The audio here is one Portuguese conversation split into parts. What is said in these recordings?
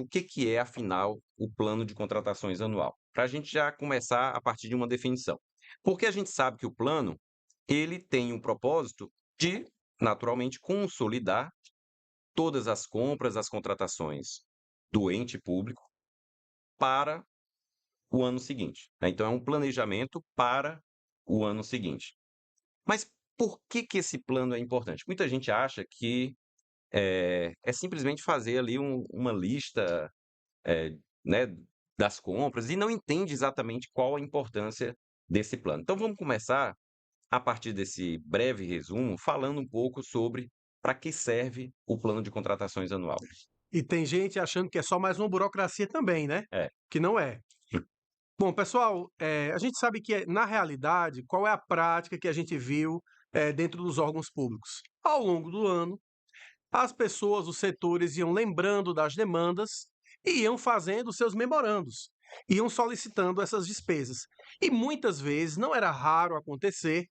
o que que é, afinal, o plano de contratações anual? Para a gente já começar a partir de uma definição. Porque a gente sabe que o plano, ele tem um propósito de, naturalmente, consolidar todas as compras, as contratações do ente público para o ano seguinte, né. Então é um planejamento para o ano seguinte. Mas por que que esse plano é importante? Muita gente acha que, é simplesmente fazer ali uma lista, eh, né, das compras e não entende exatamente qual a importância desse plano. Então vamos começar, a partir desse breve resumo, falando um pouco sobre para que serve o plano de contratações anual. E tem gente achando que é só mais uma burocracia também, né? É. Que não é. Bom, pessoal, a gente sabe que, na realidade, qual é a prática que a gente viu dentro dos órgãos públicos? Ao longo do ano, as pessoas, os setores iam lembrando das demandas e iam fazendo seus memorandos, iam solicitando essas despesas. E muitas vezes, não era raro acontecer,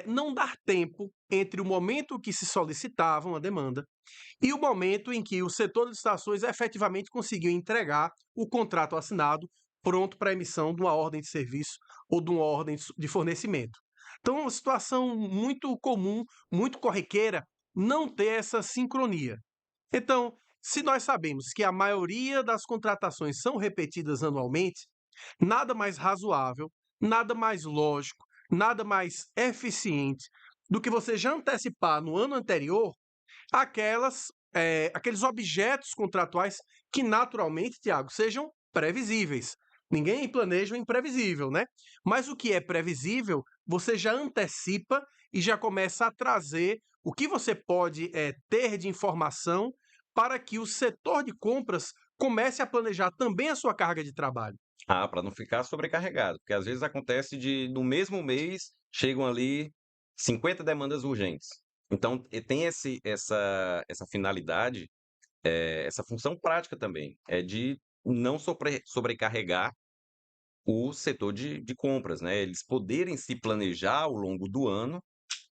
não dar tempo entre o momento que se solicitava uma demanda e o momento em que o setor de licitações efetivamente conseguiu entregar o contrato assinado pronto para a emissão de uma ordem de serviço ou de uma ordem de fornecimento. Então, é uma situação muito comum, muito corriqueira, não ter essa sincronia. Então, se nós sabemos que a maioria das contratações são repetidas anualmente, nada mais razoável, nada mais lógico, nada mais eficiente do que você já antecipar no ano anterior aqueles objetos contratuais que naturalmente, Tiago, sejam previsíveis. Ninguém planeja o imprevisível, né? Mas o que é previsível, você já antecipa e já começa a trazer o que você pode ter de informação para que o setor de compras comece a planejar também a sua carga de trabalho. Ah, para não ficar sobrecarregado, porque às vezes acontece de no mesmo mês chegam ali 50 demandas urgentes. Então, tem essa finalidade, essa função prática também, é de não sobrecarregar o setor de compras, né, eles poderem se planejar ao longo do ano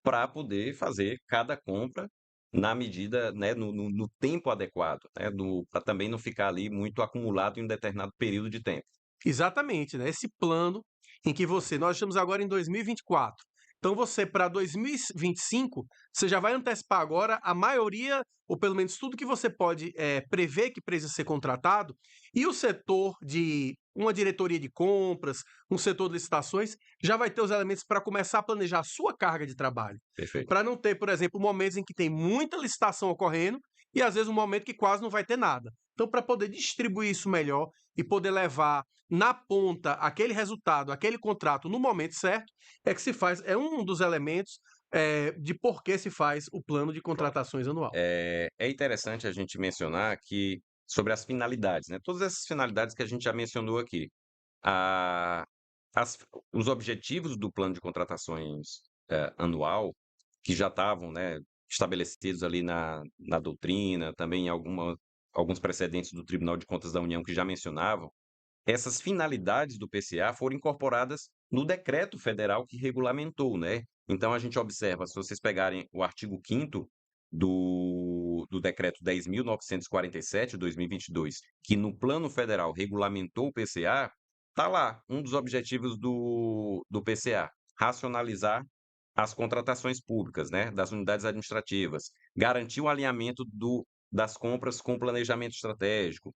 para poder fazer cada compra na medida, né, no tempo adequado, né, pra também não ficar ali muito acumulado em um determinado período de tempo. Exatamente, né? Esse plano em que nós estamos agora em 2024. Então você, para 2025, você já vai antecipar agora a maioria, ou pelo menos tudo que você pode prever que precisa ser contratado, e o setor de uma diretoria de compras, um setor de licitações, já vai ter os elementos para começar a planejar a sua carga de trabalho. Perfeito. Para não ter, por exemplo, momentos em que tem muita licitação ocorrendo e às vezes um momento que quase não vai ter nada. Então, para poder distribuir isso melhor e poder levar na ponta aquele resultado, aquele contrato no momento certo, é que se faz, é um dos elementos de por que se faz o plano de Pronto. contratações anual. É interessante a gente mencionar que sobre as finalidades, né, todas essas finalidades que a gente já mencionou aqui. A as os objetivos do plano de contratações, anual, que já estavam, né, estabelecidos ali na doutrina, também em alguns precedentes do Tribunal de Contas da União que já mencionavam, essas finalidades do PCA foram incorporadas no decreto federal que regulamentou, né. Então a gente observa, se vocês pegarem o artigo 5º do decreto 10.947 de 2022, que no plano federal regulamentou o PCA, tá lá, um dos objetivos do PCA: racionalizar as contratações públicas, né, das unidades administrativas, garantir o alinhamento das compras com o planejamento estratégico,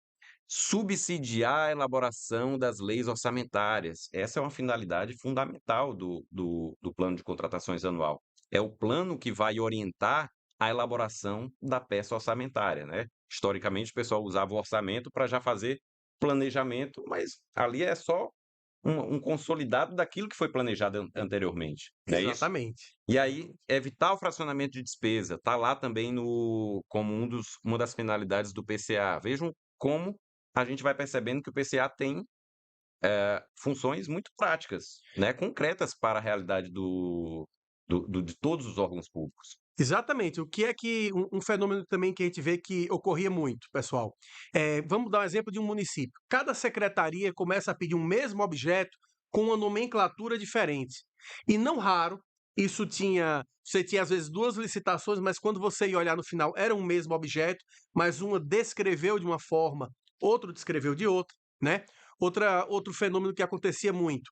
subsidiar a elaboração das leis orçamentárias. Essa é uma finalidade fundamental do plano de contratações anual. É o plano que vai orientar a elaboração da peça orçamentária, né. Historicamente, o pessoal usava o orçamento para já fazer planejamento, mas ali é só um consolidado daquilo que foi planejado anteriormente, não é isso? Exatamente. E aí, evitar o fracionamento de despesa, está lá também no como uma das finalidades do PCA. Vejam como a gente vai percebendo que o PCA tem, funções muito práticas, né, concretas para a realidade de todos os órgãos públicos. Exatamente. O que é que um fenômeno também que a gente vê que ocorria muito, pessoal. Vamos dar um exemplo de um município. Cada secretaria começa a pedir um mesmo objeto com uma nomenclatura diferente. E não raro, Você tinha às vezes duas licitações, mas quando você ia olhar no final era um mesmo objeto, mas uma descreveu de uma forma, outro descreveu de outra, né? Outro fenômeno que acontecia muito,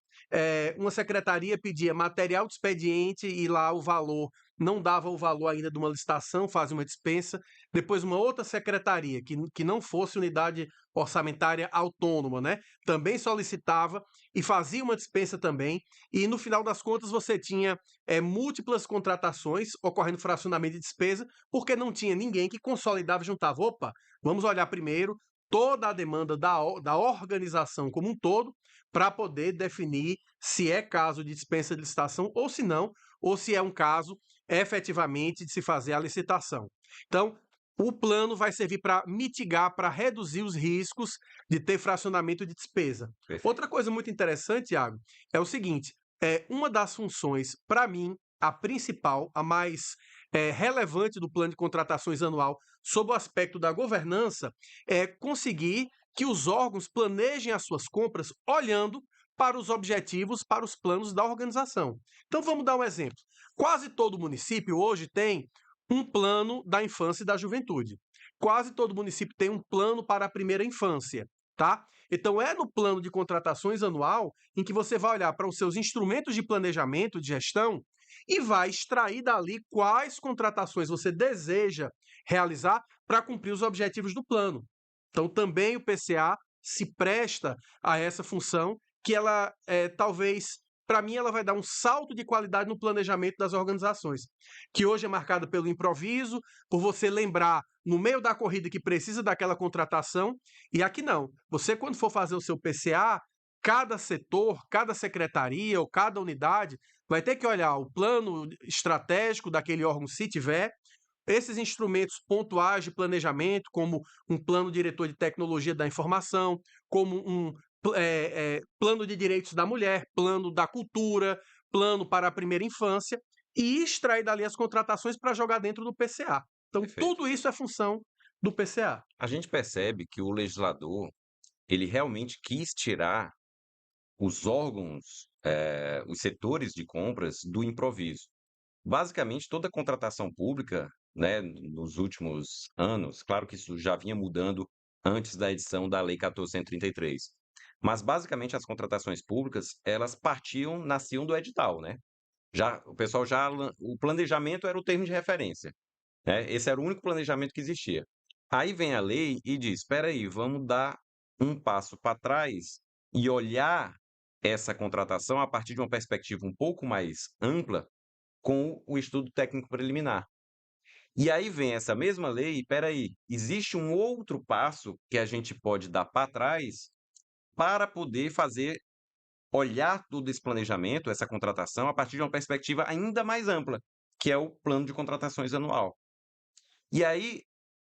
uma secretaria pedia material de expediente e lá o valor não dava o valor ainda de uma licitação, fazia uma dispensa. Depois uma outra secretaria, que não fosse unidade orçamentária autônoma, né? Também solicitava e fazia uma dispensa também. E no final das contas você tinha múltiplas contratações ocorrendo fracionamento de despesa, porque não tinha ninguém que consolidava e juntava. Opa, vamos olhar primeiro toda a demanda da organização como um todo, para poder definir se é caso de dispensa de licitação ou se não, ou se é um caso efetivamente de se fazer a licitação. Então, o plano vai servir para mitigar, para reduzir os riscos de ter fracionamento de despesa. Perfeito. Outra coisa muito interessante, Iago, é o seguinte: uma das funções, para mim, a principal, a mais relevante do plano de contratações anual, sob o aspecto da governança, é conseguir que os órgãos planejem as suas compras olhando para os objetivos, para os planos da organização. Então vamos dar um exemplo. Quase todo município hoje tem um plano da infância e da juventude. Quase todo município tem um plano para a primeira infância, tá? Então é no plano de contratações anual em que você vai olhar para os seus instrumentos de planejamento, de gestão, e vai extrair dali quais contratações você deseja realizar para cumprir os objetivos do plano. Então também o PCA se presta a essa função que ela talvez, para mim, ela vai dar um salto de qualidade no planejamento das organizações, que hoje é marcada pelo improviso, por você lembrar no meio da corrida que precisa daquela contratação, e aqui não. Você, quando for fazer o seu PCA, cada setor, cada secretaria ou cada unidade vai ter que olhar o plano estratégico daquele órgão, se tiver, esses instrumentos pontuais de planejamento, como um plano diretor de tecnologia da informação, como um plano de direitos da mulher, plano da cultura, plano para a primeira infância, e extrair dali as contratações para jogar dentro do PCA. Então, Perfeito. tudo isso é função do PCA. A gente percebe que o legislador, ele realmente quis tirar os órgãos, os setores de compras do improviso. Basicamente, toda contratação pública, né, nos últimos anos, claro que isso já vinha mudando antes da edição da Lei 14.133, mas basicamente as contratações públicas, elas nasciam do edital, né? Já o pessoal já o planejamento era o termo de referência, né? Esse era o único planejamento que existia. Aí vem a lei e diz: "Espera aí, vamos dar um passo para trás e olhar essa contratação a partir de uma perspectiva um pouco mais ampla com o estudo técnico preliminar". E aí vem essa mesma lei, espera aí, existe um outro passo que a gente pode dar para trás para poder olhar todo esse planejamento, essa contratação, a partir de uma perspectiva ainda mais ampla, que é o plano de contratações anual. E aí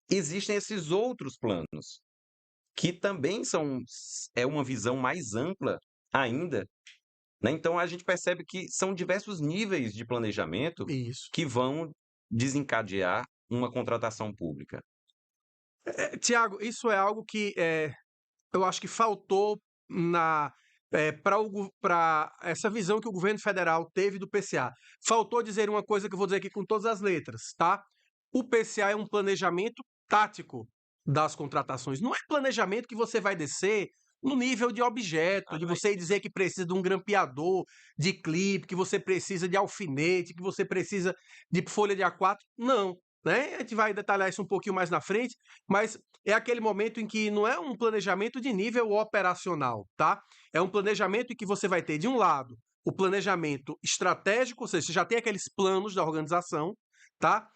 existem esses outros planos, que também é uma visão mais ampla ainda, né? Então a gente percebe que são diversos níveis de planejamento Isso. que vão desencadear uma contratação pública. Tiago, isso é algo que eu acho que faltou na para essa visão que o governo federal teve do PCA. Faltou dizer uma coisa que eu vou dizer aqui com todas as letras, tá? O PCA é um planejamento tático das contratações. Não é planejamento que você vai descer no nível de objeto, de você dizer que precisa de um grampeador, de clipe, que você precisa de alfinete, que você precisa de folha de A4. Não, né? A gente vai detalhar isso um pouquinho mais na frente, mas é aquele momento em que não é um planejamento de nível operacional, tá? É um planejamento em que você vai ter, de um lado, o planejamento estratégico, ou seja, você já tem aqueles planos da organização, tá?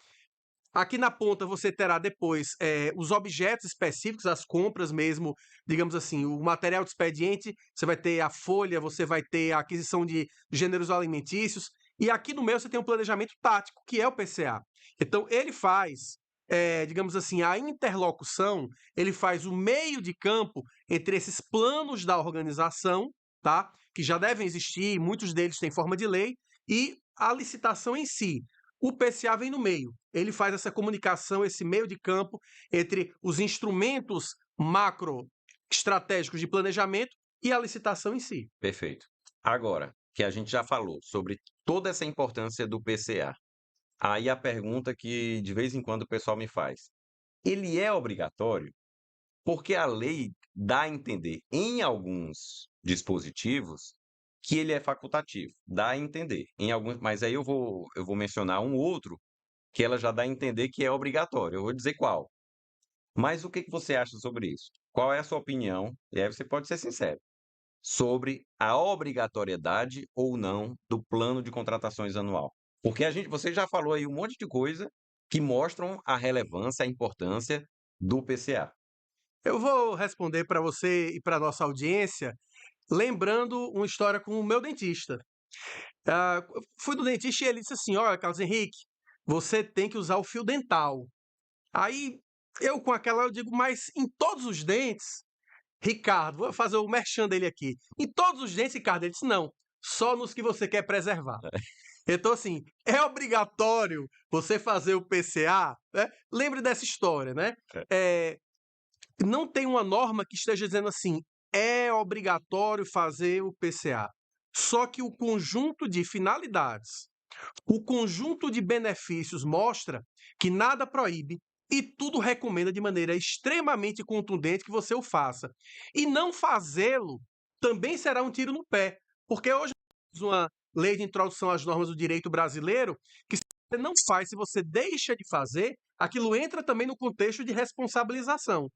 Aqui na ponta você terá depois os objetos específicos, as compras mesmo, digamos assim, o material de expediente, você vai ter a folha, você vai ter a aquisição de gêneros alimentícios, e aqui no meio você tem um planejamento tático, que é o PCA. Então ele faz, digamos assim, a interlocução, ele faz o meio de campo entre esses planos da organização, tá? Que já devem existir, muitos deles têm forma de lei, e a licitação em si. O PCA vem no meio. Ele faz essa comunicação, esse meio de campo entre os instrumentos macro estratégicos de planejamento e a licitação em si. Perfeito. Agora, que a gente já falou sobre toda essa importância do PCA. Aí a pergunta que de vez em quando o pessoal me faz: ele é obrigatório? Porque a lei dá a entender em alguns dispositivos que ele é facultativo, dá a entender em alguns, mas aí eu vou mencionar um outro que ela já dá a entender que é obrigatório, eu vou dizer qual. Mas o que que você acha sobre isso? Qual é a sua opinião? E aí você pode ser sincero, sobre a obrigatoriedade ou não do plano de contratações anual. Porque você já falou aí um monte de coisa que mostram a relevância, a importância do PCA. Eu vou responder para você e para nossa audiência, lembrando uma história com o meu dentista. Eu fui no dentista e ele disse assim: Olha, Carlos Henrique, você tem que usar o fio dental. Aí eu com aquela, eu digo, mas em todos os dentes, Ricardo, vou fazer o merchan dele aqui. Em todos os dentes, Ricardo, ele disse: Não, só nos que você quer preservar. Então, assim, é obrigatório você fazer o PCA, né? Lembre dessa história, né? É. É, não tem uma norma que esteja dizendo assim, é obrigatório fazer o PCA. Só que o conjunto de finalidades, o conjunto de benefícios mostra que nada proíbe e tudo recomenda de maneira extremamente contundente que você o faça. E não fazê-lo também será um tiro no pé, porque hoje temos uma lei de introdução às normas do direito brasileiro que se você não faz, se você deixa de fazer, aquilo entra também no contexto de responsabilização.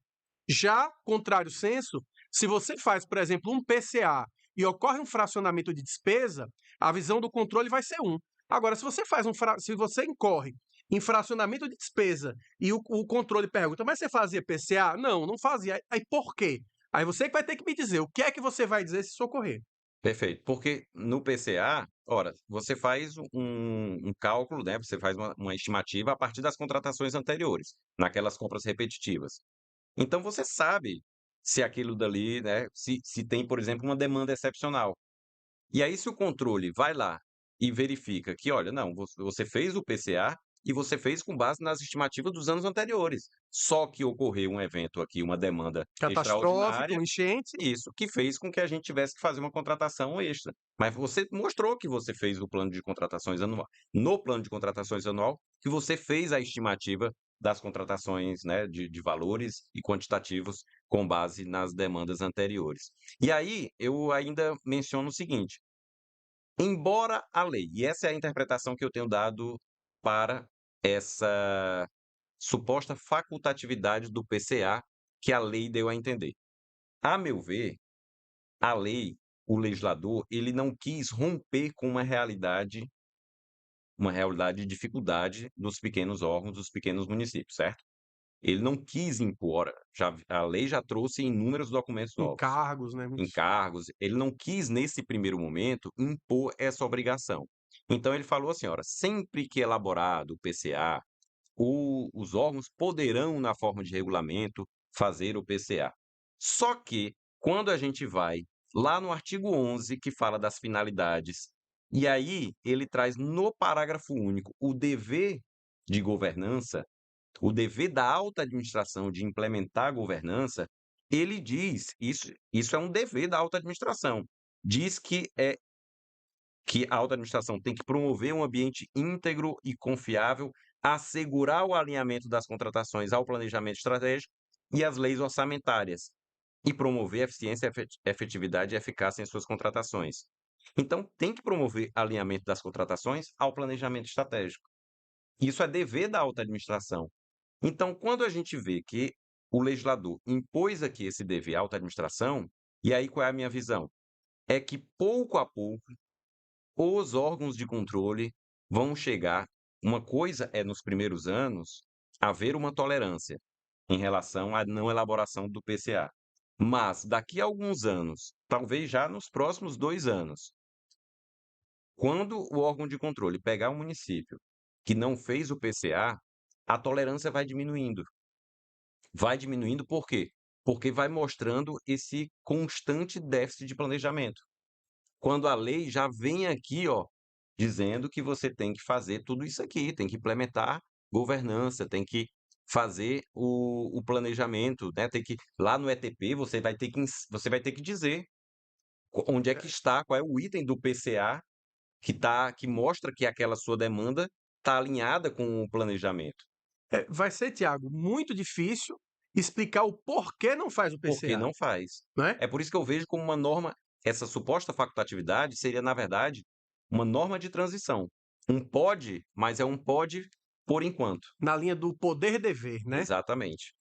Já, contrário senso, se você faz, por exemplo, um PCA e ocorre um fracionamento de despesa, a visão do controle vai ser um. Agora, se você se você incorre em fracionamento de despesa e o controle pergunta, mas você fazia PCA? Não, não fazia. Aí por quê? Aí você que vai ter que me dizer o que é que você vai dizer se isso ocorrer. Perfeito, porque no PCA, ora, você faz um cálculo, né? Você faz uma estimativa a partir das contratações anteriores, naquelas compras repetitivas. Então você sabe se aquilo dali, né? Se tem, por exemplo, uma demanda excepcional. E aí, se o controle vai lá e verifica que, olha, não, você fez o PCA e você fez com base nas estimativas dos anos anteriores. Só que ocorreu um evento aqui, uma demanda Catastrófico, extraordinária, um enchente, isso, que fez com que a gente tivesse que fazer uma contratação extra. Mas você mostrou que você fez o plano de contratações anual. No plano de contratações anual, que você fez a estimativa das contratações, né, de valores e quantitativos com base nas demandas anteriores. E aí, eu ainda menciono o seguinte: embora a lei, e essa é a interpretação que eu tenho dado para essa suposta facultatividade do PCA que a lei deu a entender. A meu ver, a lei, o legislador, ele não quis romper com uma realidade de dificuldade dos pequenos órgãos, dos pequenos municípios, certo? Ele não quis impor, a lei já trouxe inúmeros documentos novos, encargos, né? encargos, ele não quis, nesse primeiro momento, impor essa obrigação. Então ele falou assim: "Ora, sempre que elaborado o PCA, os órgãos poderão, na forma de regulamento, fazer o PCA". Só que, quando a gente vai lá no artigo 11, que fala das finalidades, e aí ele traz no parágrafo único o dever de governança, o dever da alta administração de implementar a governança, ele diz, isso é um dever da alta administração, diz que a alta administração tem que promover um ambiente íntegro e confiável, assegurar o alinhamento das contratações ao planejamento estratégico e às leis orçamentárias, e promover eficiência, efetividade e eficácia em suas contratações. Então, tem que promover alinhamento das contratações ao planejamento estratégico. Isso é dever da alta administração. Então, quando a gente vê que o legislador impôs aqui esse dever à alta administração, e aí qual é a minha visão? É que pouco a pouco os órgãos de controle vão chegar. Uma coisa é, nos primeiros anos, haver uma tolerância em relação à não elaboração do PCA. Mas, daqui a alguns anos, talvez já nos próximos 2 anos, quando o órgão de controle pegar um município que não fez o PCA, a tolerância vai diminuindo. Vai diminuindo por quê? Porque vai mostrando esse constante déficit de planejamento. Quando a lei já vem aqui, ó, dizendo que você tem que fazer tudo isso aqui, tem que implementar governança, tem que fazer o planejamento, né? Tem que lá no ETP você vai ter que dizer onde é que está, qual é o item do PCA que mostra que aquela sua demanda está alinhada com o planejamento. Vai ser, Tiago, muito difícil explicar o porquê não faz o Porque PCA, não faz. não é? É por isso que eu vejo como uma norma, essa suposta facultatividade seria, na verdade, uma norma de transição. Um pode, mas é um pode por enquanto. Na linha do poder-dever, né? Exatamente.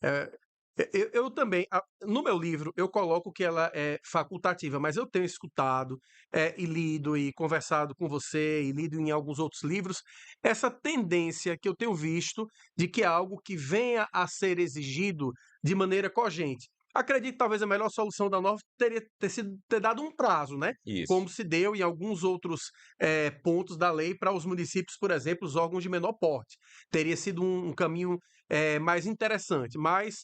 Eu também, no meu livro, eu coloco que ela é facultativa, mas eu tenho escutado e lido e conversado com você e lido em alguns outros livros essa tendência que eu tenho visto de que é algo que venha a ser exigido de maneira cogente. Acredito que talvez a melhor solução da norma teria ter dado um prazo, né? Isso. Como se deu em alguns outros pontos da lei para os municípios, por exemplo, os órgãos de menor porte. Teria sido um caminho mais interessante, mas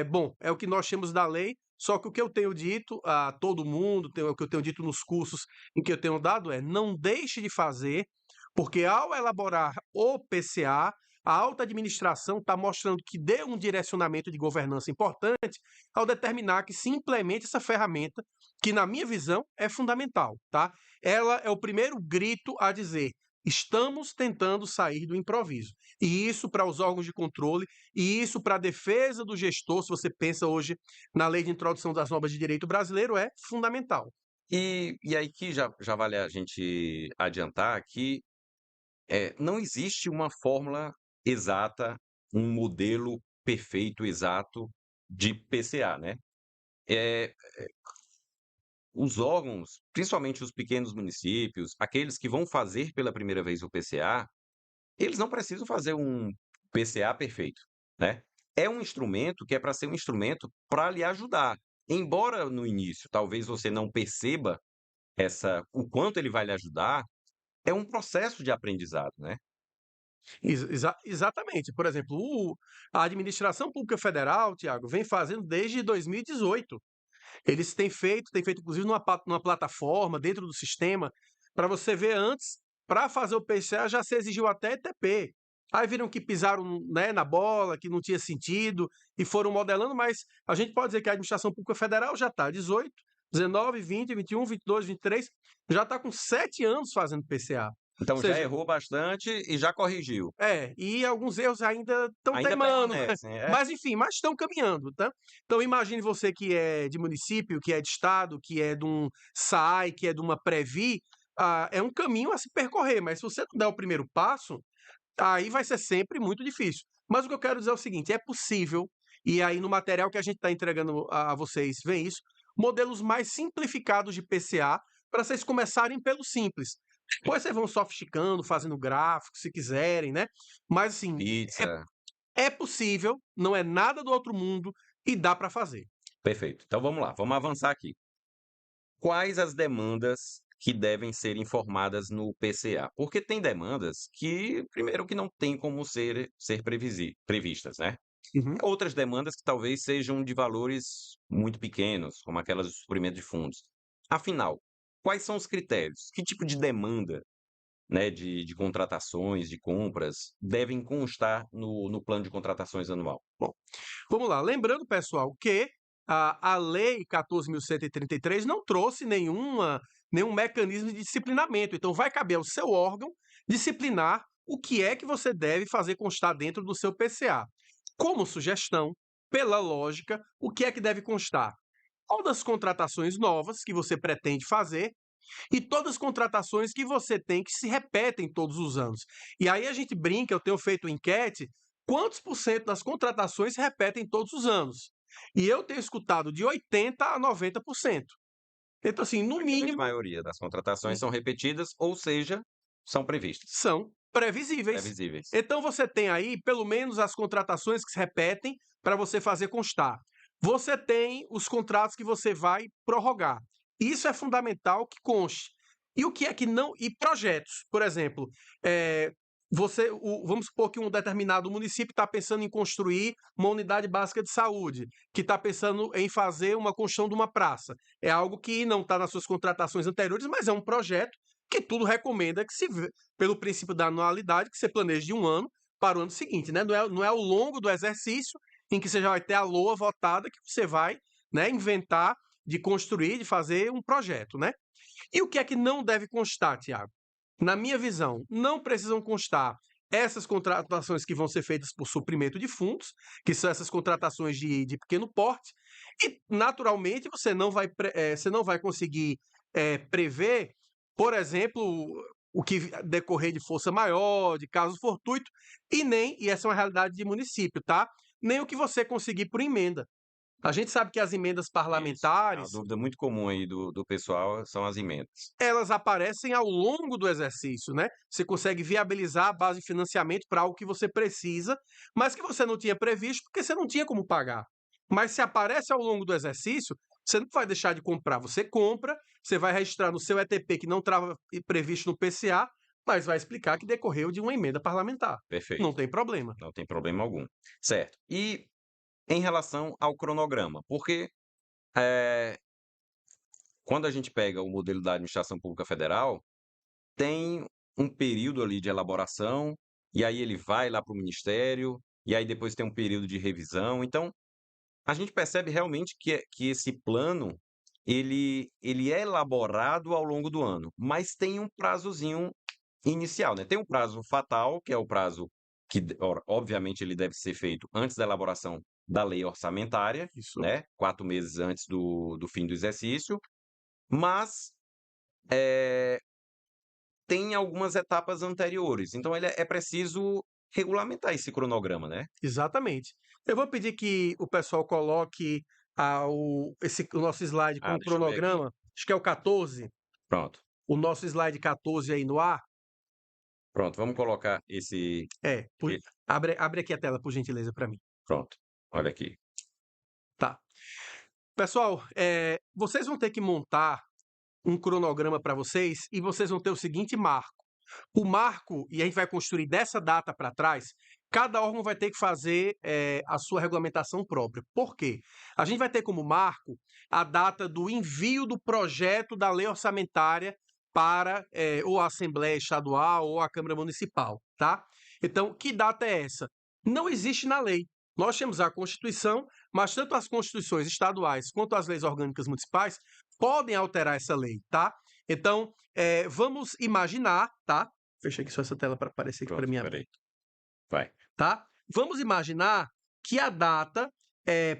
bom, é o que nós temos da lei, só que o que eu tenho dito a todo mundo, o que eu tenho dito nos cursos em que eu tenho dado é: não deixe de fazer, porque ao elaborar o PCA, a alta administração está mostrando que deu um direcionamento de governança importante ao determinar que se implemente essa ferramenta, que na minha visão é fundamental, tá? Ela é o primeiro grito a dizer: estamos tentando sair do improviso. E isso para os órgãos de controle, e isso para a defesa do gestor, se você pensa hoje na lei de introdução das normas de direito brasileiro, é fundamental. E aí que já vale a gente adiantar que não existe uma fórmula exata, um modelo perfeito, exato de PCA, né? Eh, os órgãos, principalmente os pequenos municípios, aqueles que vão fazer pela primeira vez o PCA, eles não precisam fazer um PCA perfeito, né? É um instrumento que é para ser um instrumento para lhe ajudar. Embora no início talvez você não perceba o quanto ele vai lhe ajudar, é um processo de aprendizado, né? Exatamente. Por exemplo, a administração pública federal, Tiago, vem fazendo desde 2018. Eles têm feito inclusive numa plataforma dentro do sistema, para você ver antes, para fazer o PCA já se exigiu até ETP. Aí viram que pisaram, né, na bola, que não tinha sentido, e foram modelando, mas a gente pode dizer que a administração pública federal já está 18, 19, 20, 21, 22, 23, já está com 7 anos fazendo PCA. Ou Então já seja, errou bastante e já corrigiu. e alguns erros ainda estão Ainda teimando, permanecem, é. mas enfim, mas estão caminhando, tá? Então imagine você que é de município, que é de estado, que é de um SAI, que é de uma Previ, é um caminho a se percorrer, mas se você não der o primeiro passo, aí vai ser sempre muito difícil. Mas o que eu quero dizer é o seguinte: é possível, e aí no material que a gente está entregando a vocês, vem isso, modelos mais simplificados de PCA, para vocês começarem pelo simples. Depois vocês vão sofisticando, fazendo gráficos, se quiserem, né? Mas assim, Pizza. é possível, não é nada do outro mundo e dá para fazer. Perfeito. Então vamos lá, vamos avançar aqui. Quais as demandas que devem ser informadas no PCA? Porque tem demandas que, primeiro, que não tem como ser previstas, né? Uhum. Outras demandas que talvez sejam de valores muito pequenos, como aquelas de suprimento de fundos. Afinal, quais são os critérios? Que tipo de demanda, né, de contratações, de compras, devem constar no plano de contratações anual? Bom, vamos lá. Lembrando, pessoal, que a Lei 14.133 não trouxe nenhum mecanismo de disciplinamento. Então, vai caber ao seu órgão disciplinar o que é que você deve fazer constar dentro do seu PCA. Como sugestão, pela lógica, o que é que deve constar? Todas as contratações novas que você pretende fazer e todas as contratações que você tem que se repetem todos os anos. E aí a gente brinca, eu tenho feito enquete, quantos por cento das contratações se repetem todos os anos? E eu tenho escutado de 80 a 90%. Então, assim, no A grande mínimo, maioria das contratações hum, são repetidas, ou seja, são previstas, são previsíveis. previsíveis. Então você tem aí pelo menos as contratações que se repetem para você fazer constar. Você tem os contratos que você vai prorrogar. Isso é fundamental que conste. E o que é que não. E projetos, por exemplo, vamos supor que um determinado município está pensando em construir uma unidade básica de saúde, que está pensando em fazer uma construção de uma praça. É algo que não está nas suas contratações anteriores, mas é um projeto que tudo recomenda que pelo princípio da anualidade, que você planeje de um ano para o ano seguinte, né? Não é ao longo do exercício em que você já vai ter a LOA votada que você vai, né, inventar de construir, de fazer um projeto, né? E o que é que não deve constar, Tiago? Na minha visão, não precisam constar essas contratações que vão ser feitas por suprimento de fundos, que são essas contratações de pequeno porte, e naturalmente você não vai conseguir prever, por exemplo, o que decorrer de força maior, de caso fortuito, e essa é uma realidade de município, tá? Nem o que você conseguir por emenda. A gente sabe que as emendas Isso. É uma parlamentares, dúvida muito comum aí do pessoal, são as emendas. elas aparecem ao longo do exercício, né? Você consegue viabilizar a base de financiamento para algo que você precisa, mas que você não tinha previsto porque você não tinha como pagar. Mas se aparece ao longo do exercício, você não vai deixar de comprar. Você compra, você vai registrar no seu ETP que não estava previsto no PCA, mas vai explicar que decorreu de uma emenda parlamentar. Não Perfeito. tem problema. Não tem problema algum. Certo. E em relação ao cronograma, porque eh, quando a gente pega o modelo da administração pública federal, tem um período ali de elaboração, e aí ele vai lá para o ministério, e aí depois tem um período de revisão. Então, a gente percebe realmente que esse plano, ele é elaborado ao longo do ano, mas tem um prazozinho inicial, né? Tem um prazo fatal, que é o prazo que, obviamente, ele deve ser feito antes da elaboração da lei orçamentária, Isso. né? 4 meses antes do fim do exercício, mas eh, tem algumas etapas anteriores. Então, é preciso regulamentar esse cronograma, né? Exatamente. Eu vou pedir que o pessoal coloque o nosso slide com Ah, o deixa eu ver aqui. cronograma, acho que é o 14, Pronto, o nosso slide 14 aí no ar. pronto. Vamos colocar esse. É, e- abre aqui a tela, por gentileza, para mim. Pronto. Olha aqui. Tá. Pessoal, vocês vão ter que montar um cronograma para vocês e vocês vão ter o seguinte marco. O marco, e a gente vai construir dessa data para trás, cada órgão vai ter que fazer a sua regulamentação própria. Por quê? A gente vai ter como marco a data do envio do projeto da lei orçamentária para ou a Assembleia Estadual ou a Câmara Municipal, tá? Então, que data é essa? Não existe na lei. Nós temos a Constituição, mas tanto as constituições estaduais quanto as leis orgânicas municipais podem alterar essa lei, tá? Então, vamos imaginar, tá? Fechei aqui só essa tela para aparecer aqui para Pronto, mim espera abrir, aí. Vai. tá? Vamos imaginar que a data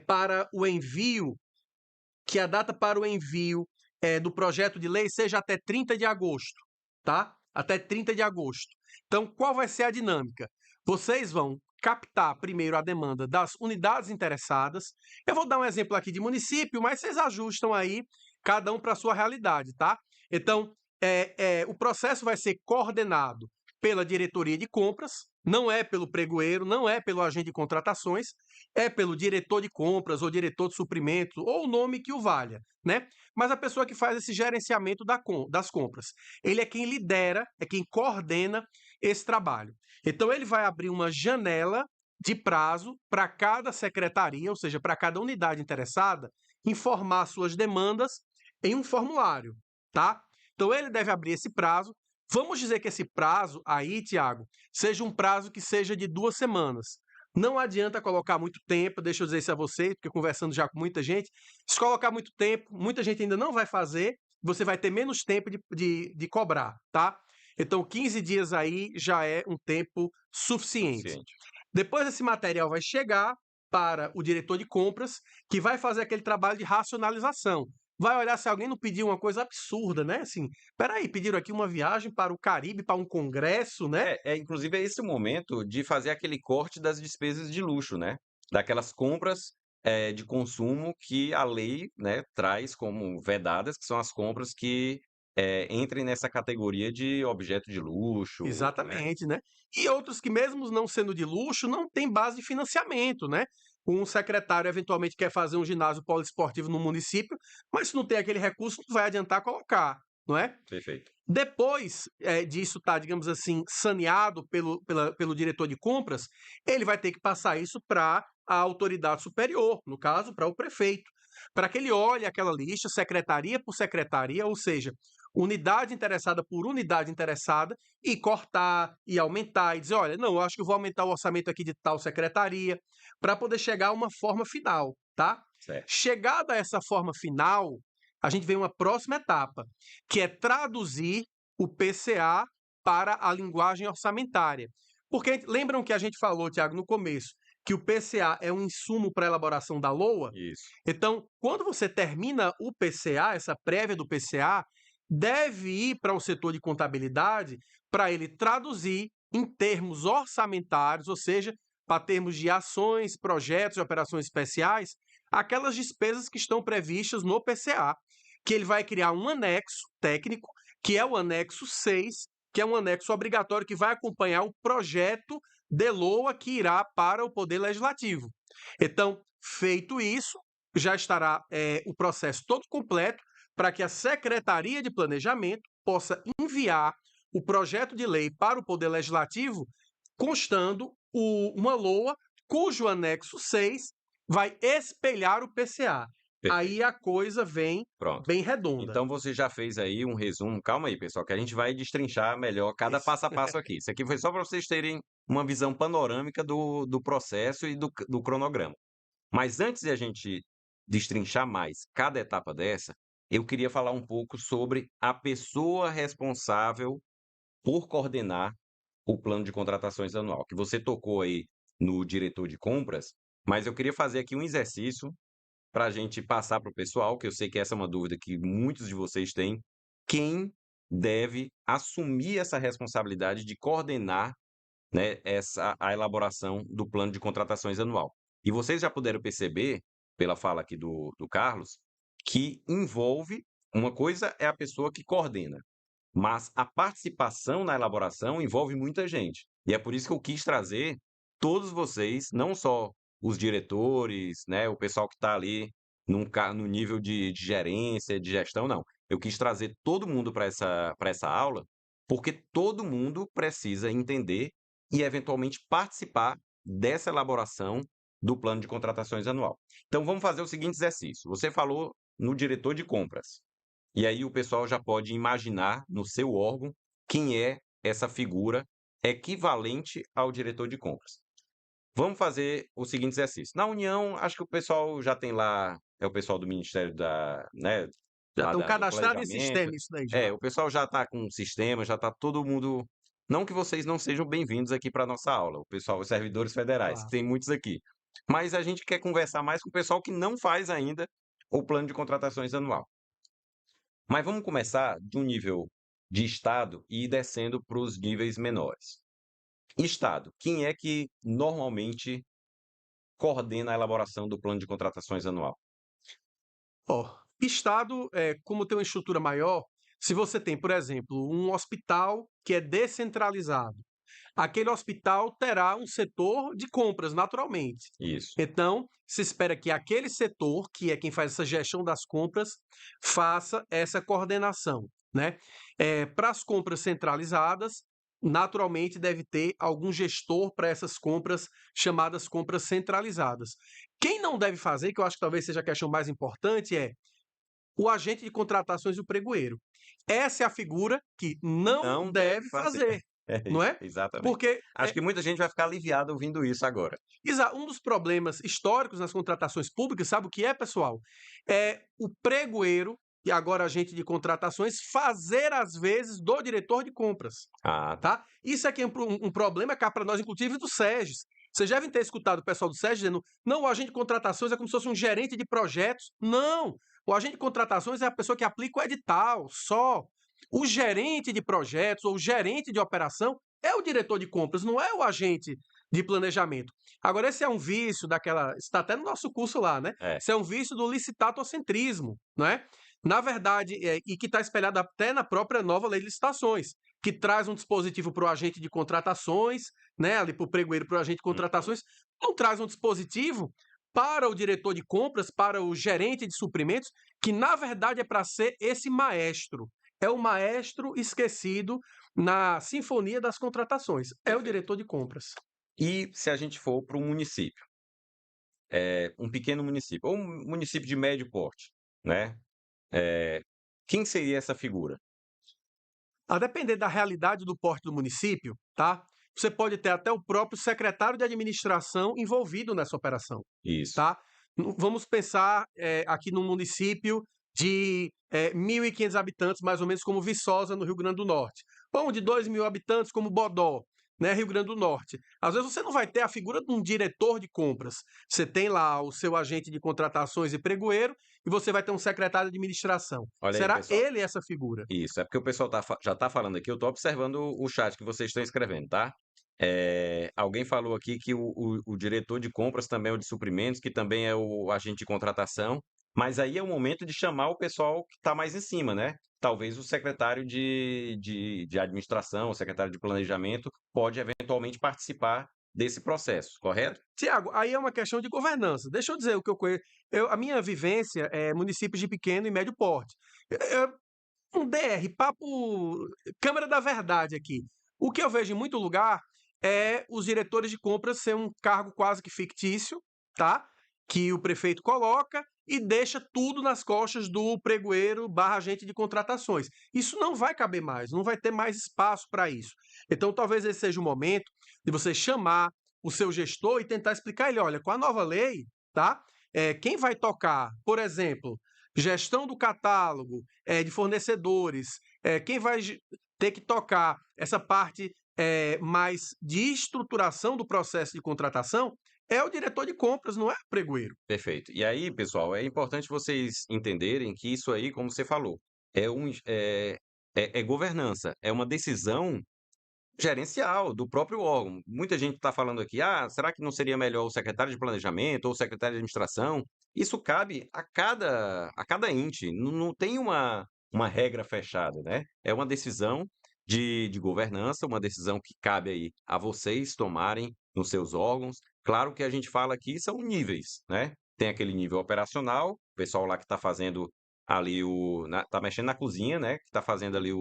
para o envio, do projeto de lei seja até 30 de agosto, tá? Até 30 de agosto. Então, qual vai ser a dinâmica? Vocês vão captar primeiro a demanda das unidades interessadas. Eu vou dar um exemplo aqui de município, mas vocês ajustam aí cada um para a sua realidade, tá? Então, o processo vai ser coordenado pela diretoria de compras, não é pelo pregoeiro, não é pelo agente de contratações, é pelo diretor de compras ou diretor de suprimento, ou o nome que o valha, né? Mas a pessoa que faz esse gerenciamento das compras, ele é quem lidera, é quem coordena esse trabalho. Então, ele vai abrir uma janela de prazo para cada secretaria, ou seja, para cada unidade interessada, informar suas demandas em um formulário, tá? Então, ele deve abrir esse prazo. Vamos dizer que esse prazo aí, Tiago, seja um prazo que seja de 2 semanas. Não adianta colocar muito tempo, deixa eu dizer isso a vocês, porque conversando já com muita gente, se colocar muito tempo, muita gente ainda não vai fazer, você vai ter menos tempo de cobrar, tá? Então, 15 dias aí já é um tempo suficiente. Suficiente. Depois esse material vai chegar para o diretor de compras, que vai fazer aquele trabalho de racionalização. Vai olhar se alguém não pediu uma coisa absurda, né? Assim, peraí, pediram aqui uma viagem para o Caribe, para um congresso, né? Inclusive, é esse o momento de fazer aquele corte das despesas de luxo, né? Daquelas compras de consumo que a lei, né, traz como vedadas, que são as compras que entrem nessa categoria de objeto de luxo, né? Exatamente, né? E outros que, mesmo não sendo de luxo, não tem base de financiamento, né? Um secretário eventualmente quer fazer um ginásio poliesportivo no município, mas se não tem aquele recurso, não vai adiantar colocar, não é? Perfeito. Depois disso estar, digamos assim, saneado pelo diretor de compras, ele vai ter que passar isso para a autoridade superior, no caso, para o prefeito, para que ele olhe aquela lista, secretaria por secretaria, ou seja, unidade interessada por unidade interessada, e cortar, e aumentar, e dizer, olha, não, eu acho que eu vou aumentar o orçamento aqui de tal secretaria, para poder chegar a uma forma final, tá? Certo. Chegada a essa forma final, a gente vem uma próxima etapa, que é traduzir o PCA para a linguagem orçamentária. Porque lembram que a gente falou, Tiago, no começo, que o PCA é um insumo para a elaboração da LOA? Isso. Então, quando você termina o PCA, essa prévia do PCA, deve ir para o setor de contabilidade para ele traduzir em termos orçamentários, ou seja, para termos de ações, projetos e operações especiais, aquelas despesas que estão previstas no PCA, que ele vai criar um anexo técnico, que é o anexo 6, que é um anexo obrigatório que vai acompanhar o projeto de LOA que irá para o Poder Legislativo. Então, feito isso, já estará o processo todo completo para que a Secretaria de Planejamento possa enviar o projeto de lei para o Poder Legislativo, constando uma LOA cujo anexo 6 vai espelhar o PCA. Perfeito. Aí a coisa vem Pronto. bem redonda. Então você já fez aí um resumo. Calma aí, pessoal, que a gente vai destrinchar melhor cada Isso. passo a passo aqui. Isso aqui foi só para vocês terem uma visão panorâmica do processo e do cronograma. Mas antes de a gente destrinchar mais cada etapa dessa, eu queria falar um pouco sobre a pessoa responsável por coordenar o plano de contratações anual, que você tocou aí no diretor de compras, mas eu queria fazer aqui um exercício para a gente passar para o pessoal, que eu sei que essa é uma dúvida que muitos de vocês têm, quem deve assumir essa responsabilidade de coordenar, né, a elaboração do plano de contratações anual. E vocês já puderam perceber, pela fala aqui do Carlos, que envolve, uma coisa é a pessoa que coordena, mas a participação na elaboração envolve muita gente. E é por isso que eu quis trazer todos vocês, não só os diretores, né, o pessoal que está ali no nível de gerência, de gestão, não. Eu quis trazer todo mundo para essa aula, porque todo mundo precisa entender e, eventualmente, participar dessa elaboração do plano de contratações anual. Então, vamos fazer o seguinte exercício. Você falou no diretor de compras. E aí o pessoal já pode imaginar no seu órgão quem é essa figura equivalente ao diretor de compras. Vamos fazer o seguinte exercício. Na União, acho que o pessoal já tem lá, é o pessoal do Ministério né, Já lá estão do cadastrados em Planejamento. sistema isso daí já. O pessoal já está com um sistema, já está todo mundo. Não que vocês não sejam bem-vindos aqui para a nossa aula, o pessoal, os servidores federais, que Claro. tem muitos aqui. Mas a gente quer conversar mais com o pessoal que não faz ainda o plano de contratações anual. Mas vamos começar de um nível de estado e ir descendo para os níveis menores. Estado, quem é que normalmente coordena a elaboração do plano de contratações anual? Ó, estado, como tem uma estrutura maior, se você tem, por exemplo, um hospital que é descentralizado, aquele hospital terá um setor de compras, naturalmente. Isso. Então, se espera que aquele setor, que é quem faz essa gestão das compras, faça essa coordenação, né? Para as compras centralizadas, naturalmente deve ter algum gestor para essas compras chamadas compras centralizadas. Quem não deve fazer, que eu acho que talvez seja a questão mais importante, é o agente de contratações e o pregoeiro. Essa é a figura que não Não deve deve fazer. fazer, não é? Exatamente. Porque Acho que muita gente vai ficar aliviada ouvindo isso agora. um dos problemas históricos nas contratações públicas, sabe o que é, pessoal? É o pregoeiro, e agora agente de contratações, fazer às vezes do diretor de compras. Ah, Tá? Isso aqui é um problema cá para nós, inclusive do SEGES. Vocês devem ter escutado o pessoal do SEGES dizendo: não, o agente de contratações é como se fosse um gerente de projetos. Não! O agente de contratações é a pessoa que aplica o edital, só. O gerente de projetos ou o gerente de operação é o diretor de compras, não é o agente de planejamento. Agora, esse é um vício daquela. Está até no nosso curso lá, né? é. Esse é um vício do licitatocentrismo, não é? Na verdade, e que está espelhado até na própria nova lei de licitações, que traz um dispositivo para o agente de contratações, né? Ali para o pregoeiro, para o agente de contratações, não traz um dispositivo para o diretor de compras, para o gerente de suprimentos, que na verdade é para ser esse maestro. É o maestro esquecido na sinfonia das contratações. É o diretor de compras. E se a gente for para um município, um pequeno município, ou um município de médio porte, né? Quem seria essa figura? A depender da realidade do porte do município, tá? Você pode ter até o próprio secretário de administração envolvido nessa operação, Isso. tá? Vamos pensar aqui no município de 1.500 habitantes, mais ou menos como Viçosa, no Rio Grande do Norte, ou de 2.000 habitantes, como Bodó, né, Rio Grande do Norte. Às vezes você não vai ter a figura de um diretor de compras. Você tem lá o seu agente de contratações e pregoeiro e você vai ter um secretário de administração. Olha aí, Será pessoal. ele essa figura? Isso, é porque o pessoal já está falando aqui, eu estou observando o chat que vocês estão escrevendo, tá? Alguém falou aqui que o diretor de compras também é o de suprimentos, que também é o agente de contratação, mas aí é o momento de chamar o pessoal que está mais em cima, né? Talvez o secretário de administração, o secretário de planejamento, pode eventualmente participar desse processo, correto? Tiago, aí é uma questão de governança. Deixa eu dizer o que eu conheço. A minha vivência é municípios de pequeno e médio porte. Um DR, papo, câmara da verdade aqui. O que eu vejo em muito lugar é os diretores de compras ser um cargo quase que fictício, tá? Que o prefeito coloca e deixa tudo nas costas do pregoeiro barra agente de contratações. Isso não vai caber mais, não vai ter mais espaço para isso. Então, talvez esse seja o momento de você chamar o seu gestor e tentar explicar ele, olha, com a nova lei, tá? Quem vai tocar, por exemplo, gestão do catálogo, de fornecedores, quem vai ter que tocar essa parte mais de estruturação do processo de contratação é o diretor de compras, não é o pregoeiro. Perfeito. E aí, pessoal, é importante vocês entenderem que isso aí, como você falou, é governança, é uma decisão gerencial do próprio órgão. Muita gente está falando aqui, será que não seria melhor o secretário de planejamento ou o secretário de administração? Isso cabe a cada ente, não tem uma regra fechada, né? É uma decisão de governança, uma decisão que cabe aí a vocês tomarem nos seus órgãos. Claro que a gente fala aqui são níveis, né? Tem aquele nível operacional, o pessoal lá que está fazendo ali está mexendo na cozinha, né? Que está fazendo ali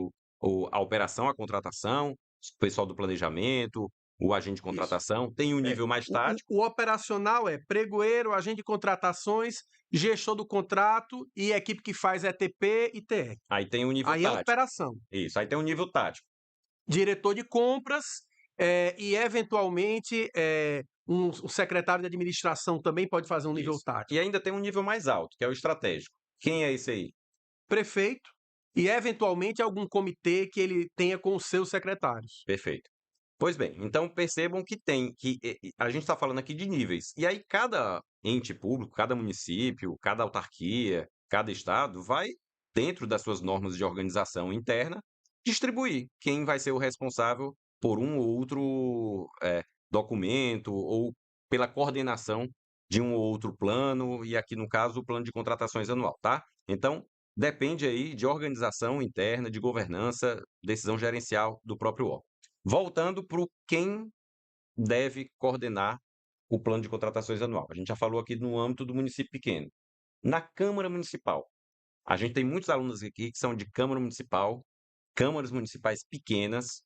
a operação, a contratação, o pessoal do planejamento, o agente de Isso. contratação, tem um nível mais O, tático, o operacional é pregoeiro, agente de contratações, gestor do contrato e equipe que faz ETP e TR. aí tem o nível Aí é tático. operação. Isso, aí tem um nível tático. Diretor de compras e, eventualmente, um secretário de administração também pode fazer um nível Isso. E tático. ainda tem um nível mais alto, que é o estratégico. Quem é esse aí? Prefeito e, eventualmente, algum comitê que ele tenha com os seus secretários. Perfeito. Pois bem, então percebam que a gente está falando aqui de níveis. E aí cada ente público, cada município, cada autarquia, cada estado vai, dentro das suas normas de organização interna, distribuir quem vai ser o responsável por um ou outro documento ou pela coordenação de um ou outro plano, e aqui no caso o plano de contratações anual, tá? Então, depende aí de organização interna, de governança, decisão gerencial do próprio órgão. Voltando para quem deve coordenar o plano de contratações anual. A gente já falou aqui no âmbito do município pequeno. Na Câmara Municipal, a gente tem muitos alunos aqui que são de Câmara Municipal, câmaras municipais pequenas.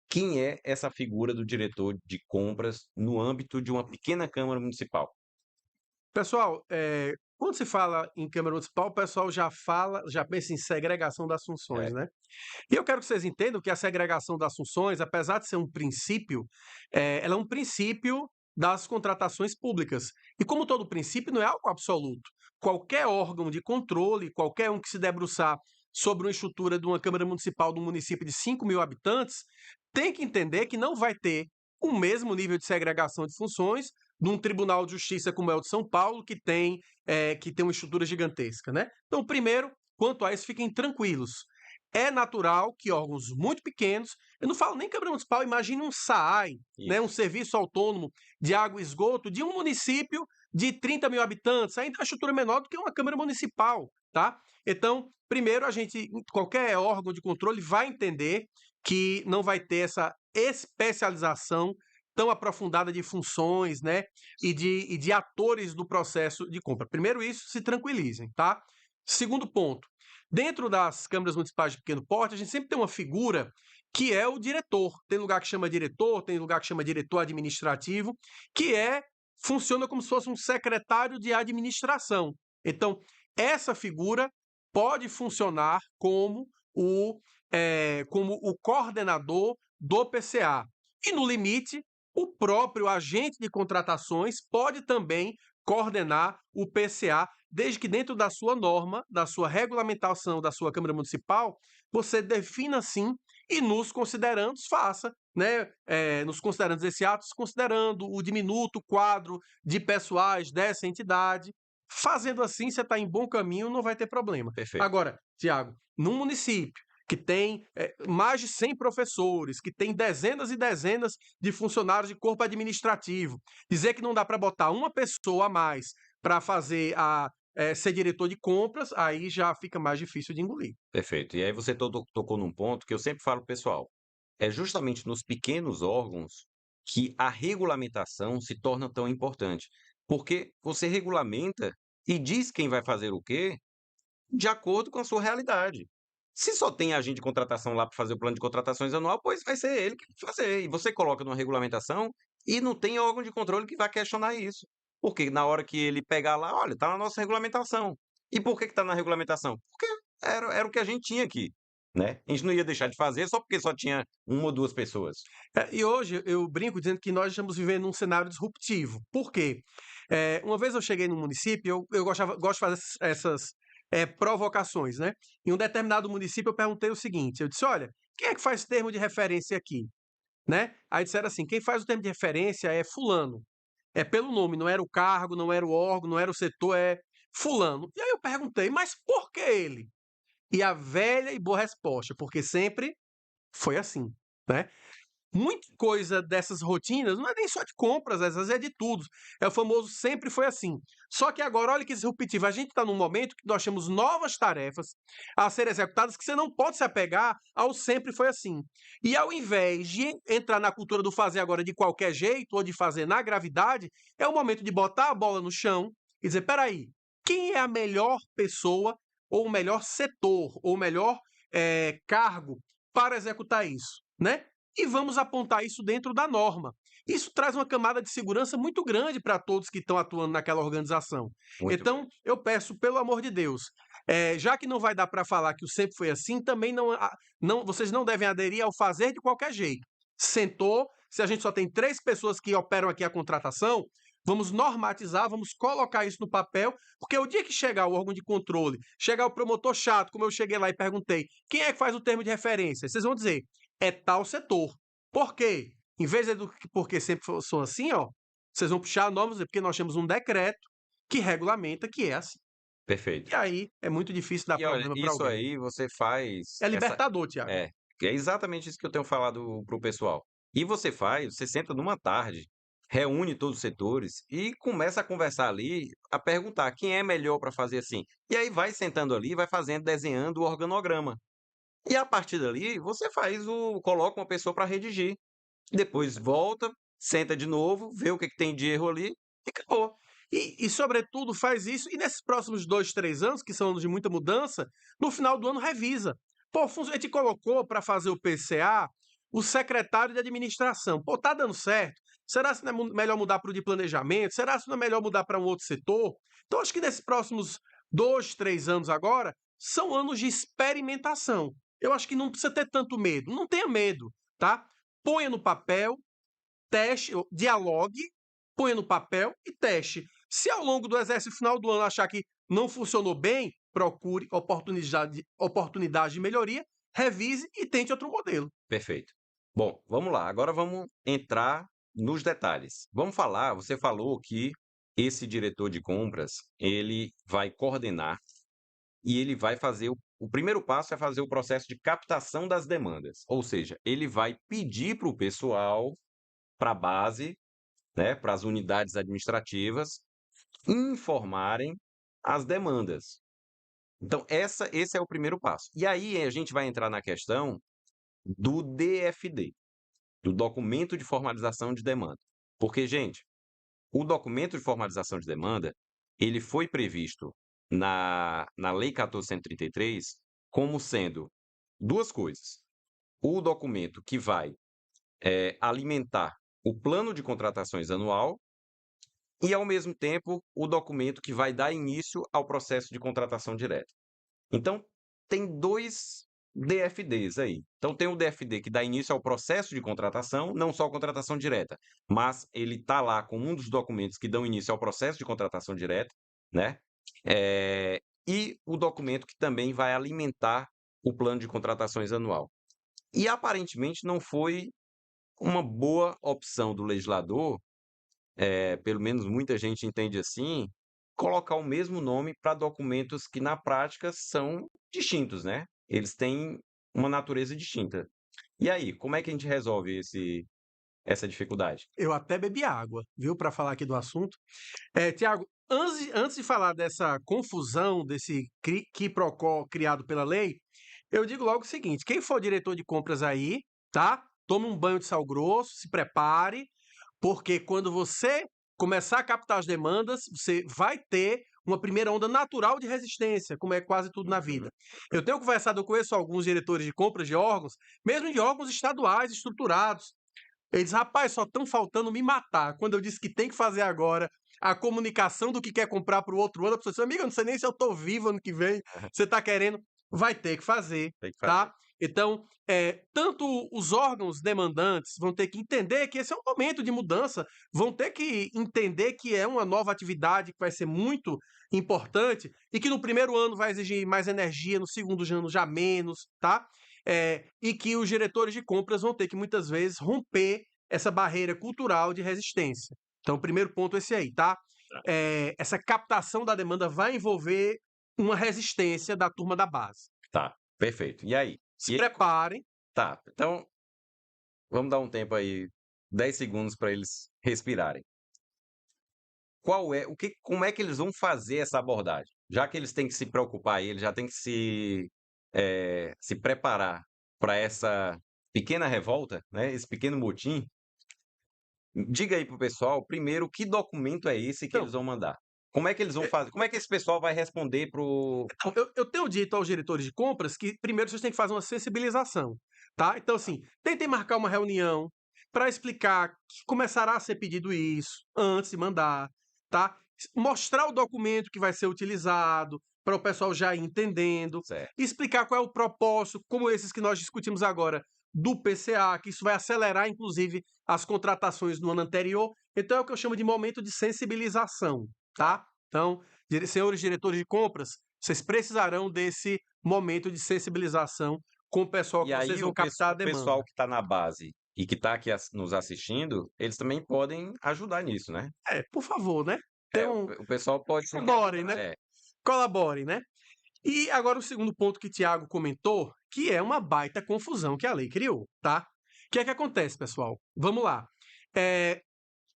Quem é essa figura do diretor de compras no âmbito de uma pequena Câmara Municipal? Pessoal, quando se fala em Câmara Municipal, o pessoal já pensa em segregação das funções, É, né? E eu quero que vocês entendam que a segregação das funções, apesar de ser um princípio, ela é um princípio das contratações públicas. E como todo princípio, não é algo absoluto. Qualquer órgão de controle, qualquer um que se debruçar sobre uma estrutura de uma Câmara Municipal de um município de 5.000 habitantes, tem que entender que não vai ter o mesmo nível de segregação de funções num Tribunal de Justiça como é o de São Paulo, que tem uma estrutura gigantesca, né? Então, primeiro, quanto a isso, fiquem tranquilos. É natural que órgãos muito pequenos, eu não falo nem Câmara Municipal, imagine um SAAI, né, um isso. serviço autônomo de água e esgoto de um município de 30.000 habitantes, ainda é uma estrutura menor do que uma Câmara Municipal, tá? Então, primeiro, qualquer órgão de controle vai entender que não vai ter essa especialização tão aprofundada de funções, né, e de atores do processo de compra. Primeiro isso, se tranquilizem, tá? Segundo ponto, dentro das câmaras municipais de pequeno porte, a gente sempre tem uma figura que é o diretor. Tem lugar que chama diretor, tem lugar que chama diretor administrativo, que funciona como se fosse um secretário de administração. Então, essa figura pode funcionar como o coordenador do PCA. E, no limite, o próprio agente de contratações pode também coordenar o PCA, desde que dentro da sua norma, da sua regulamentação da sua Câmara Municipal, você defina sim e nos considerandos faça, né, nos considerandos esse ato, considerando o diminuto quadro de pessoais dessa entidade. Fazendo assim, você está em bom caminho, não vai ter problema. Perfeito. Agora, Tiago, num município que tem mais de 100 professores, que tem dezenas e dezenas de funcionários de corpo administrativo, dizer que não dá para botar uma pessoa a mais para fazer ser diretor de compras, aí já fica mais difícil de engolir. Perfeito. E aí você tocou num ponto que eu sempre falo, pessoal, é justamente nos pequenos órgãos que a regulamentação se torna tão importante. Porque você regulamenta e diz quem vai fazer o quê de acordo com a sua realidade. Se só tem agente de contratação lá para fazer o plano de contratações anual, pois vai ser ele que vai fazer. E você coloca numa regulamentação e não tem órgão de controle que vai questionar isso. Porque na hora que ele pegar lá, olha, está na nossa regulamentação. E por que está na regulamentação? Porque era o que a gente tinha aqui. Né? A gente não ia deixar de fazer só porque só tinha uma ou duas pessoas. E hoje eu brinco dizendo que nós estamos vivendo um cenário disruptivo. Por quê? Uma vez eu cheguei no município, eu gosto de fazer essas provocações, né? Em um determinado município eu perguntei o seguinte, eu disse, olha, quem é que faz termo de referência aqui? Né? Aí disseram assim, quem faz o termo de referência é fulano. É pelo nome, não era o cargo, não era o órgão, não era o setor, é fulano. E aí eu perguntei, mas por que ele? E a velha e boa resposta, porque sempre foi assim, né? Muita coisa dessas rotinas não é nem só de compras, às vezes é de tudo. É o famoso sempre foi assim. Só que agora, olha que disruptivo, a gente está num momento que nós temos novas tarefas a serem executadas que você não pode se apegar ao sempre foi assim. E ao invés de entrar na cultura do fazer agora de qualquer jeito ou de fazer na gravidade, é o momento de botar a bola no chão e dizer: peraí, quem é a melhor pessoa ou o melhor setor ou o melhor cargo para executar isso, né? E vamos apontar isso dentro da norma. Isso traz uma camada de segurança muito grande para todos que estão atuando naquela organização. Muito Então, grande. eu peço, pelo amor de Deus, já que não vai dar para falar que o sempre foi assim, também vocês não devem aderir ao fazer de qualquer jeito. Sentou, se a gente só tem 3 pessoas que operam aqui a contratação, vamos normatizar, vamos colocar isso no papel, porque o dia que chegar o órgão de controle, chegar o promotor chato, como eu cheguei lá e perguntei, quem é que faz o termo de referência? Vocês vão dizer, é tal setor. Por quê? Em vez de porque sempre sou assim, ó, vocês vão puxar normas, porque nós temos um decreto que regulamenta que é assim. Perfeito. E aí é muito difícil dar E olha, problema para isso alguém. aí você faz É essa libertador, Tiago. é, que é exatamente isso que eu tenho falado para o pessoal. E você senta numa tarde, reúne todos os setores e começa a conversar ali, a perguntar quem é melhor para fazer assim. E aí vai sentando ali, vai fazendo, desenhando o organograma. E a partir dali, você coloca uma pessoa para redigir. Depois volta, senta de novo, vê o que tem de erro ali e acabou. Sobretudo, faz isso, e nesses próximos 2, 3 anos, que são anos de muita mudança, no final do ano revisa. Pô, a gente colocou para fazer o PCA o secretário de administração. Pô, tá dando certo? Será que não é melhor mudar para o de planejamento? Será que não é melhor mudar para um outro setor? Então, acho que nesses próximos 2, 3 anos agora, são anos de experimentação. Eu acho que não precisa ter tanto medo. Não tenha medo, tá? Ponha no papel, teste, dialogue, ponha no papel e teste. Se ao longo do exercício final do ano achar que não funcionou bem, procure oportunidade de melhoria, revise e tente outro modelo. Perfeito. Bom, vamos lá. Agora vamos entrar nos detalhes. Vamos falar, você falou que esse diretor de compras, ele vai coordenar e ele vai fazer o primeiro passo é fazer o processo de captação das demandas. Ou seja, ele vai pedir para o pessoal, para a base, né, para as unidades administrativas, informarem as demandas. Então, esse é o primeiro passo. E aí a gente vai entrar na questão do DFD, do documento de formalização de demanda. Porque, gente, o documento de formalização de demanda, ele foi previsto na Lei 14.133 como sendo duas coisas. O documento que vai alimentar o plano de contratações anual e, ao mesmo tempo, o documento que vai dar início ao processo de contratação direta. Então, tem dois DFDs aí. Então, tem o DFD que dá início ao processo de contratação, não só a contratação direta, mas ele está lá com um dos documentos que dão início ao processo de contratação direta, né? e o documento que também vai alimentar o plano de contratações anual. E aparentemente não foi uma boa opção do legislador, pelo menos muita gente entende assim, colocar o mesmo nome para documentos que na prática são distintos, né? Eles têm uma natureza distinta. E aí, como é que a gente resolve essa dificuldade? Eu até bebi água, viu, para falar aqui do assunto. Tiago, antes de falar dessa confusão, desse quiprocó criado pela lei, eu digo logo o seguinte: quem for diretor de compras aí, tá? Tome um banho de sal grosso, se prepare, porque quando você começar a captar as demandas, você vai ter uma primeira onda natural de resistência, como é quase tudo na Uhum. vida. Eu tenho conversado, eu conheço alguns diretores de compras de órgãos, mesmo de órgãos estaduais estruturados. Eles, rapaz, só estão faltando me matar. Quando eu disse que tem que fazer agora a comunicação do que quer comprar para o outro ano, a pessoa disse, amigo, eu não sei nem se eu estou vivo ano que vem. Você está querendo? Vai ter que fazer, Tem que fazer. tá? Então, tanto os órgãos demandantes vão ter que entender que esse é um momento de mudança, vão ter que entender que é uma nova atividade que vai ser muito importante e que no primeiro ano vai exigir mais energia, no segundo ano já menos, tá? E que os diretores de compras vão ter que muitas vezes romper essa barreira cultural de resistência. Então, o primeiro ponto é esse aí, tá? Essa captação da demanda vai envolver uma resistência da turma da base. Tá, perfeito. E aí? Se E aí, preparem. tá, então vamos dar um tempo aí, 10 segundos para eles respirarem. Como é que eles vão fazer essa abordagem? Já que eles têm que se preocupar, eles já têm que se preparar para essa pequena revolta, né? Esse pequeno motim. Diga aí pro pessoal, primeiro, que documento é esse que eles Então, vão mandar? Como é que eles vão fazer? Como é que esse pessoal vai responder pro. eu tenho dito aos diretores de compras que primeiro vocês têm que fazer uma sensibilização, tá? Então, assim, tentem marcar uma reunião para explicar que começará a ser pedido isso antes de mandar, tá? Mostrar o documento que vai ser utilizado para o pessoal já ir entendendo, Certo. explicar qual é o propósito, como esses que nós discutimos agora, do PCA, que isso vai acelerar, inclusive, as contratações no ano anterior. Então, é o que eu chamo de momento de sensibilização, tá? Então, senhores diretores de compras, vocês precisarão desse momento de sensibilização com o pessoal E que vocês aí vão captar a o pessoal demanda. que está na base e que está aqui nos assistindo, eles também podem ajudar nisso, né? Por favor, né? É, Então, o pessoal pode colaborem, né? é, Colaborem, né? E agora o segundo ponto que Tiago comentou, que é uma baita confusão que a lei criou, tá? O que é que acontece, pessoal? Vamos lá. É,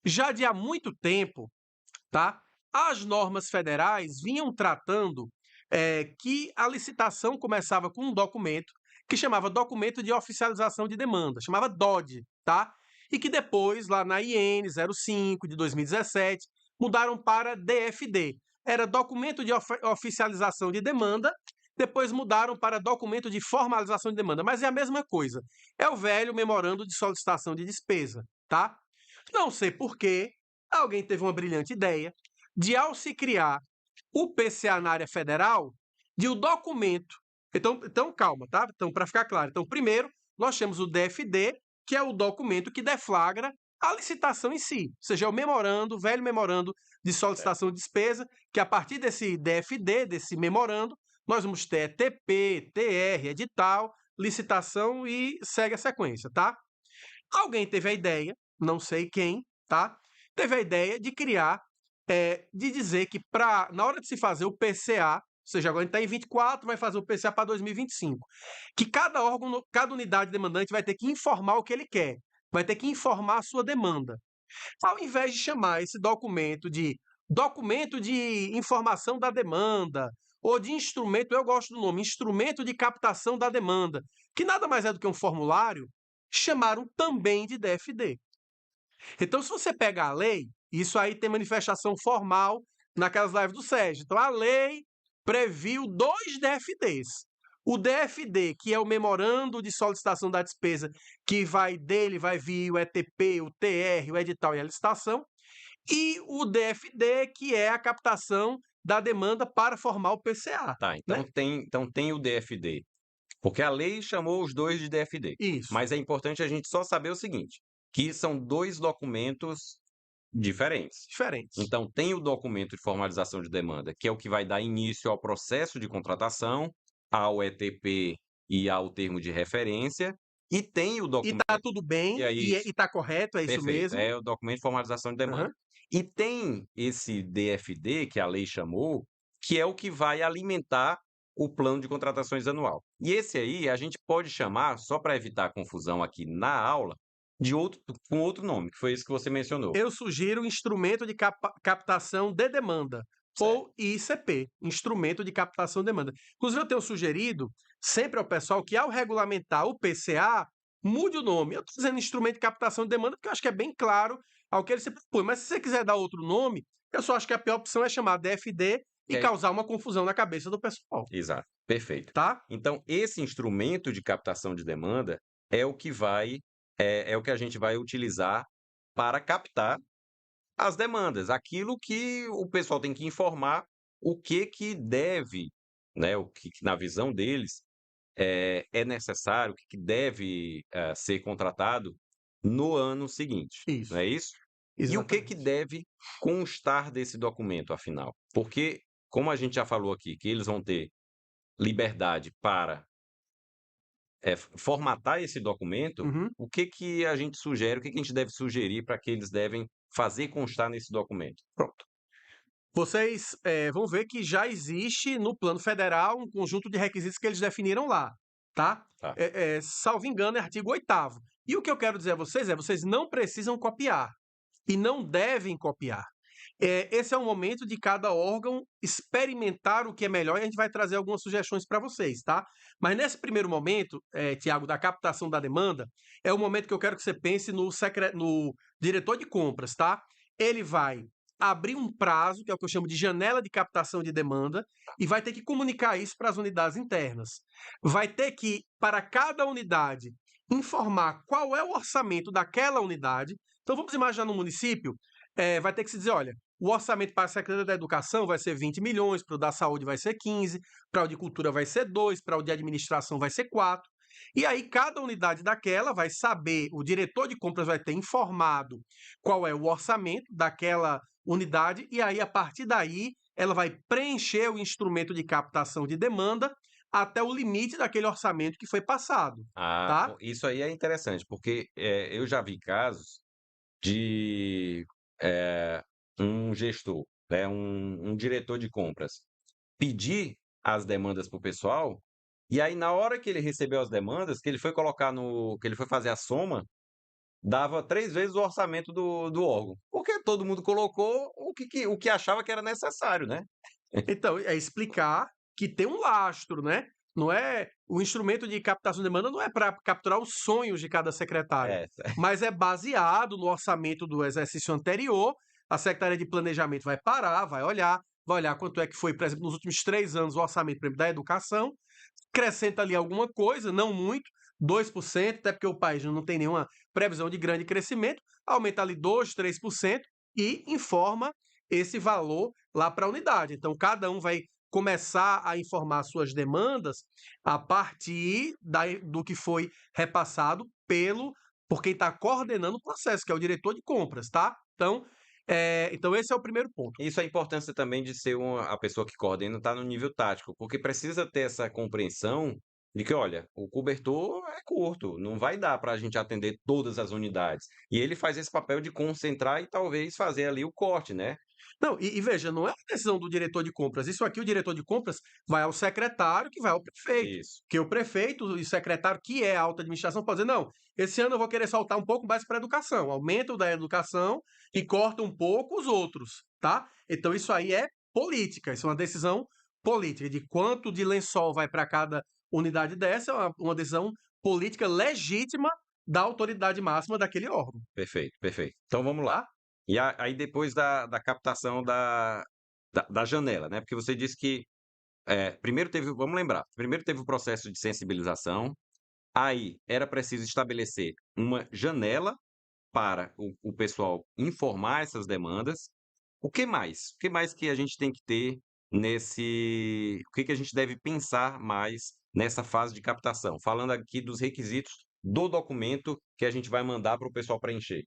já de há muito tempo, tá? As normas federais vinham tratando que a licitação começava com um documento que chamava Documento de Oficialização de Demanda, chamava DOD, tá? E que depois, lá na IN 05 de 2017, mudaram para DFD. Era Documento de Oficialização de Demanda, depois mudaram para Documento de Formalização de Demanda, mas é a mesma coisa. É o velho Memorando de Solicitação de Despesa, tá? Não sei por quê, alguém teve uma brilhante ideia de, ao se criar o PCA na área federal, de o documento. Então calma, tá? Então, para ficar claro. Então, primeiro, nós temos o DFD, que é o documento que deflagra a licitação em si, ou seja, é o memorando, o velho memorando de solicitação de despesa, que a partir desse DFD, desse memorando, nós vamos ter TP, TR, edital, licitação e segue a sequência, tá? Alguém teve a ideia, não sei quem, tá? Teve a ideia de criar, de dizer que na hora de se fazer o PCA, ou seja, agora a gente está em 24, vai fazer o PCA para 2025, que cada órgão, cada unidade demandante vai ter que informar o que ele quer, vai ter que informar a sua demanda. Ao invés de chamar esse documento de informação da demanda, ou de instrumento, eu gosto do nome, instrumento de captação da demanda, que nada mais é do que um formulário, chamaram também de DFD. Então, se você pega a lei, isso aí tem manifestação formal naquelas lives do Sérgio. Então, a lei previu dois DFDs. O DFD, que é o memorando de solicitação da despesa, que vai vir o ETP, o TR, o edital e a licitação, e o DFD, que é a captação da demanda para formar o PCA, tá, né? então tem o DFD, porque a lei chamou os dois de DFD. Isso. Mas é importante a gente só saber o seguinte, que são dois documentos diferentes. diferentes. Então, tem o documento de formalização de demanda, que é o que vai dar início ao processo de contratação, ao ETP e ao termo de referência, e tem o E tá documento, tudo e bem, é isso, e tá correto, é isso perfeito, mesmo? é o documento de formalização de demanda. Aham. E tem esse DFD, que a lei chamou, que é o que vai alimentar o plano de contratações anual. E esse aí a gente pode chamar, só para evitar confusão aqui na aula, de outro, com outro nome, que foi esse que você mencionou. Eu sugiro instrumento de captação de demanda, Certo. ou ICP, instrumento de captação de demanda. Inclusive, eu tenho sugerido sempre ao pessoal que, ao regulamentar o PCA, mude o nome. Eu estou dizendo instrumento de captação de demanda porque eu acho que é bem claro ao que ele se propõe. Mas se você quiser dar outro nome, eu só acho que a pior opção é chamar DFD e É, causar uma confusão na cabeça do pessoal, exato, perfeito. tá? Então, esse instrumento de captação de demanda é o que vai, é o que a gente vai utilizar para captar as demandas, aquilo que o pessoal tem que informar o que deve, né, o que na visão deles é necessário, o que deve, ser contratado no ano seguinte, não Isso, é isso? E o que exatamente. deve constar desse documento, afinal? Porque, como a gente já falou aqui, que eles vão ter liberdade para, formatar esse documento, Uhum. o que a gente sugere, o que a gente deve sugerir para que eles devem fazer constar nesse documento? Pronto. Vocês vão ver que já existe no plano federal um conjunto de requisitos que eles definiram lá, tá? Tá. Salvo engano, é artigo 8º. E o que eu quero dizer a vocês é, vocês não precisam copiar e não devem copiar. Esse é o momento de cada órgão experimentar o que é melhor e a gente vai trazer algumas sugestões para vocês, tá? Mas nesse primeiro momento, Tiago, da captação da demanda, é o momento que eu quero que você pense no diretor de compras, tá? Ele vai abrir um prazo, que é o que eu chamo de janela de captação de demanda, e vai ter que comunicar isso para as unidades internas. Vai ter que, para cada unidade, informar qual é o orçamento daquela unidade. Então vamos imaginar no município, vai ter que se dizer, olha, o orçamento para a Secretaria da Educação vai ser 20 milhões, para o da Saúde vai ser 15, para o de Cultura vai ser 2, para o de Administração vai ser 4. E aí, cada unidade daquela vai saber, o diretor de compras vai ter informado qual é o orçamento daquela unidade, e aí, a partir daí, ela vai preencher o instrumento de captação de demanda até o limite daquele orçamento que foi passado, Ah, tá? isso aí é interessante, porque, eu já vi casos de, um gestor, né, um diretor de compras, pedir as demandas para o pessoal, e aí na hora que ele recebeu as demandas, que ele foi fazer a soma, dava 3 vezes o orçamento do órgão, porque todo mundo colocou o que achava que era necessário, né. Então, é explicar que tem um lastro, né? Não é o instrumento de captação de demanda não é para capturar os sonhos de cada secretário, É, mas é baseado no orçamento do exercício anterior. A Secretaria de Planejamento vai olhar quanto é que foi, por exemplo, nos últimos 3 anos o orçamento, por exemplo, da educação, acrescenta ali alguma coisa, não muito, 2%, até porque o país não tem nenhuma previsão de grande crescimento, aumenta ali 2, 3% e informa esse valor lá para a unidade. Então, cada um vai começar a informar suas demandas a partir do que foi repassado por quem está coordenando o processo, que é o diretor de compras, tá? Então esse é o primeiro ponto. isso é a importância também de ser a pessoa que coordena estar no nível tático, porque precisa ter essa compreensão de que, olha, o cobertor é curto, não vai dar para a gente atender todas as unidades. E ele faz esse papel de concentrar e talvez fazer ali o corte, né? Não, e veja, não é uma decisão do diretor de compras. Isso aqui, o diretor de compras vai ao secretário, que vai ao prefeito. Isso, Que o prefeito e o secretário, que é a alta administração, pode dizer, não, esse ano eu vou querer soltar um pouco mais para a educação. Aumenta o da educação e corta um pouco os outros, tá? Então isso aí é política, isso é uma decisão política. De quanto de lençol vai para cada unidade dessa, é uma decisão política legítima da autoridade máxima daquele órgão, perfeito, perfeito. Então vamos lá. tá? E aí depois da captação da janela, né? Porque você disse que primeiro teve, vamos lembrar, primeiro teve o processo de sensibilização, aí era preciso estabelecer uma janela para o pessoal informar essas demandas. O que mais? O que mais que a gente tem que ter o que a gente deve pensar mais nessa fase de captação? Falando aqui dos requisitos do documento que a gente vai mandar para o pessoal preencher.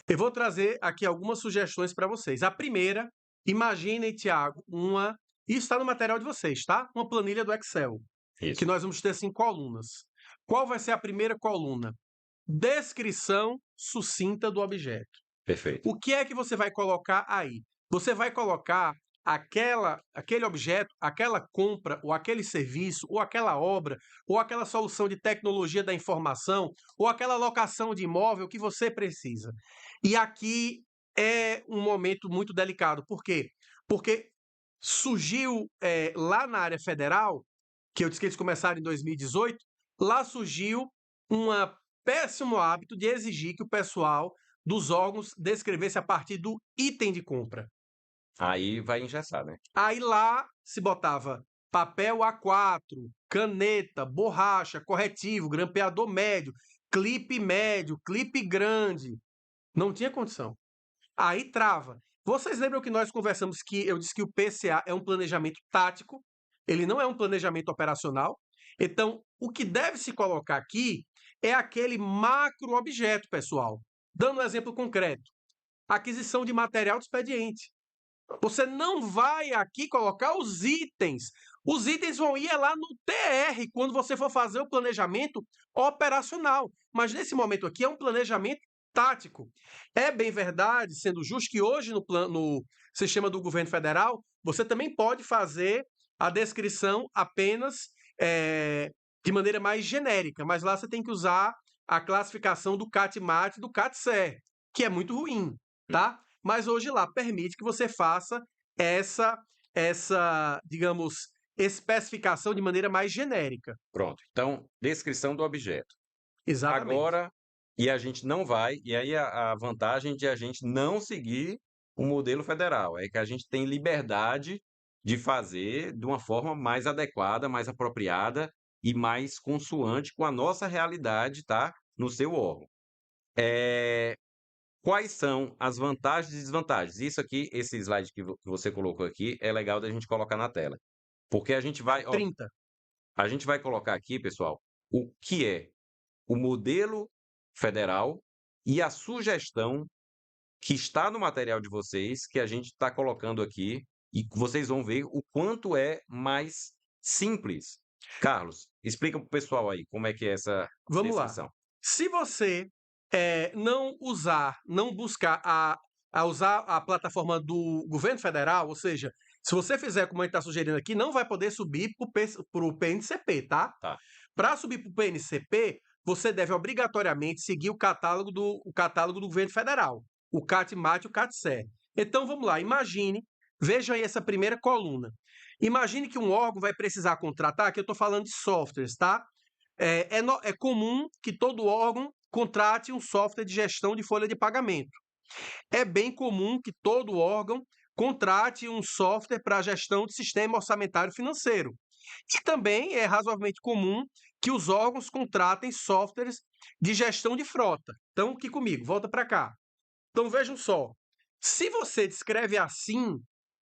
Eu vou trazer aqui algumas sugestões para vocês. A primeira, imaginem, Tiago, isso está no material de vocês, tá? Uma planilha do Excel, que Isso, nós vamos ter 5 colunas. Qual vai ser a primeira coluna? Descrição sucinta do objeto. perfeito. O que é que você vai colocar aí? Você vai colocar aquele objeto, aquela compra, ou aquele serviço, ou aquela obra, ou aquela solução de tecnologia da informação, ou aquela locação de imóvel que você precisa. E aqui é um momento muito delicado. Por quê? Porque surgiu lá na área federal, que eu disse que eles começaram em 2018, lá surgiu um péssimo hábito de exigir que o pessoal dos órgãos descrevesse a partir do item de compra. Aí vai engessar, né? Aí lá se botava papel A4, caneta, borracha, corretivo, grampeador médio, clipe grande. Não tinha condição. Aí trava. Vocês lembram que nós conversamos que eu disse que o PCA é um planejamento tático, ele não é um planejamento operacional. Então, o que deve se colocar aqui é aquele macro objeto, pessoal. Dando um exemplo concreto: aquisição de material de expediente. Você não vai aqui colocar os itens. Os itens vão ir lá no TR quando você for fazer o planejamento operacional. Mas nesse momento aqui é um planejamento tático. É bem verdade, sendo justo, que hoje no sistema do governo federal você também pode fazer a descrição apenas de maneira mais genérica, mas lá você tem que usar a classificação do CAT-MAT e do CAT-CER, que é muito ruim, tá? Mas hoje lá permite que você faça essa, digamos, especificação de maneira mais genérica. Pronto. Então, descrição do objeto. Exatamente. Agora, e a gente não vai, e aí a vantagem de a gente não seguir o modelo federal é que a gente tem liberdade de fazer de uma forma mais adequada, mais apropriada e mais consoante com a nossa realidade, tá? No seu órgão. Quais são as vantagens e desvantagens? Isso aqui, esse slide que você colocou aqui, é legal da gente colocar na tela. Porque a gente vai, ó, 30. a gente vai colocar aqui, pessoal, o que é o modelo federal e a sugestão que está no material de vocês, que a gente está colocando aqui, e vocês vão ver o quanto é mais simples. Carlos, explica para o pessoal aí como é que é essa Vamos lá. descrição. Se você não buscar usar a plataforma do governo federal, ou seja, se você fizer como a gente está sugerindo aqui, não vai poder subir para o PNCP, tá? Tá. Para subir para o PNCP, você deve obrigatoriamente seguir o catálogo do governo federal, o CAT-MAT e o CAT-CER. Então vamos lá, vejam aí essa primeira coluna. Imagine que um órgão vai precisar contratar, aqui eu estou falando de softwares, tá? É comum que todo órgão contrate um software de gestão de folha de pagamento. É bem comum que todo órgão contrate um software para gestão de sistema orçamentário financeiro. E também é razoavelmente comum que os órgãos contratem softwares de gestão de frota. Então, aqui comigo, volta para cá. Então, vejam só. Se você descreve assim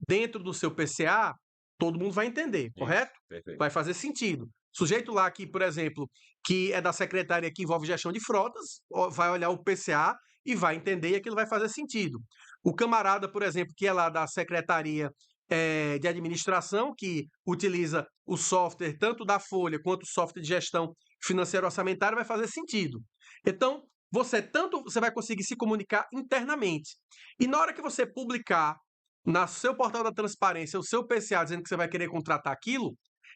dentro do seu PCA, todo mundo vai entender, correto? Perfeito. Vai fazer sentido. Sujeito lá que, por exemplo, que é da secretaria que envolve gestão de frotas, vai olhar o PCA e vai entender e aquilo vai fazer sentido. O camarada, por exemplo, que é lá da secretaria de administração, que utiliza o software tanto da Folha quanto o software de gestão financeira orçamentária, vai fazer sentido. Então, você vai conseguir se comunicar internamente. E na hora que você publicar no seu portal da transparência o seu PCA dizendo que você vai querer contratar aquilo,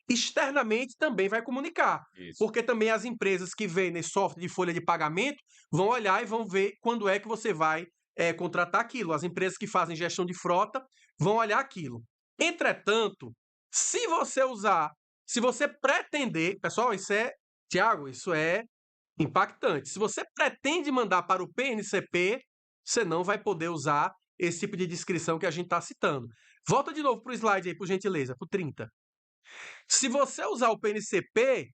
externamente também vai comunicar. Isso. Porque também as empresas que vendem software de folha de pagamento vão olhar e vão ver quando é que você vai contratar aquilo. As empresas que fazem gestão de frota vão olhar aquilo. Entretanto, se você pretender, pessoal, Tiago, isso é impactante. Se você pretende mandar para o PNCP, você não vai poder usar esse tipo de descrição que a gente está citando. Volta de novo para o slide aí, por gentileza, para o 30. Se você usar o PNCP,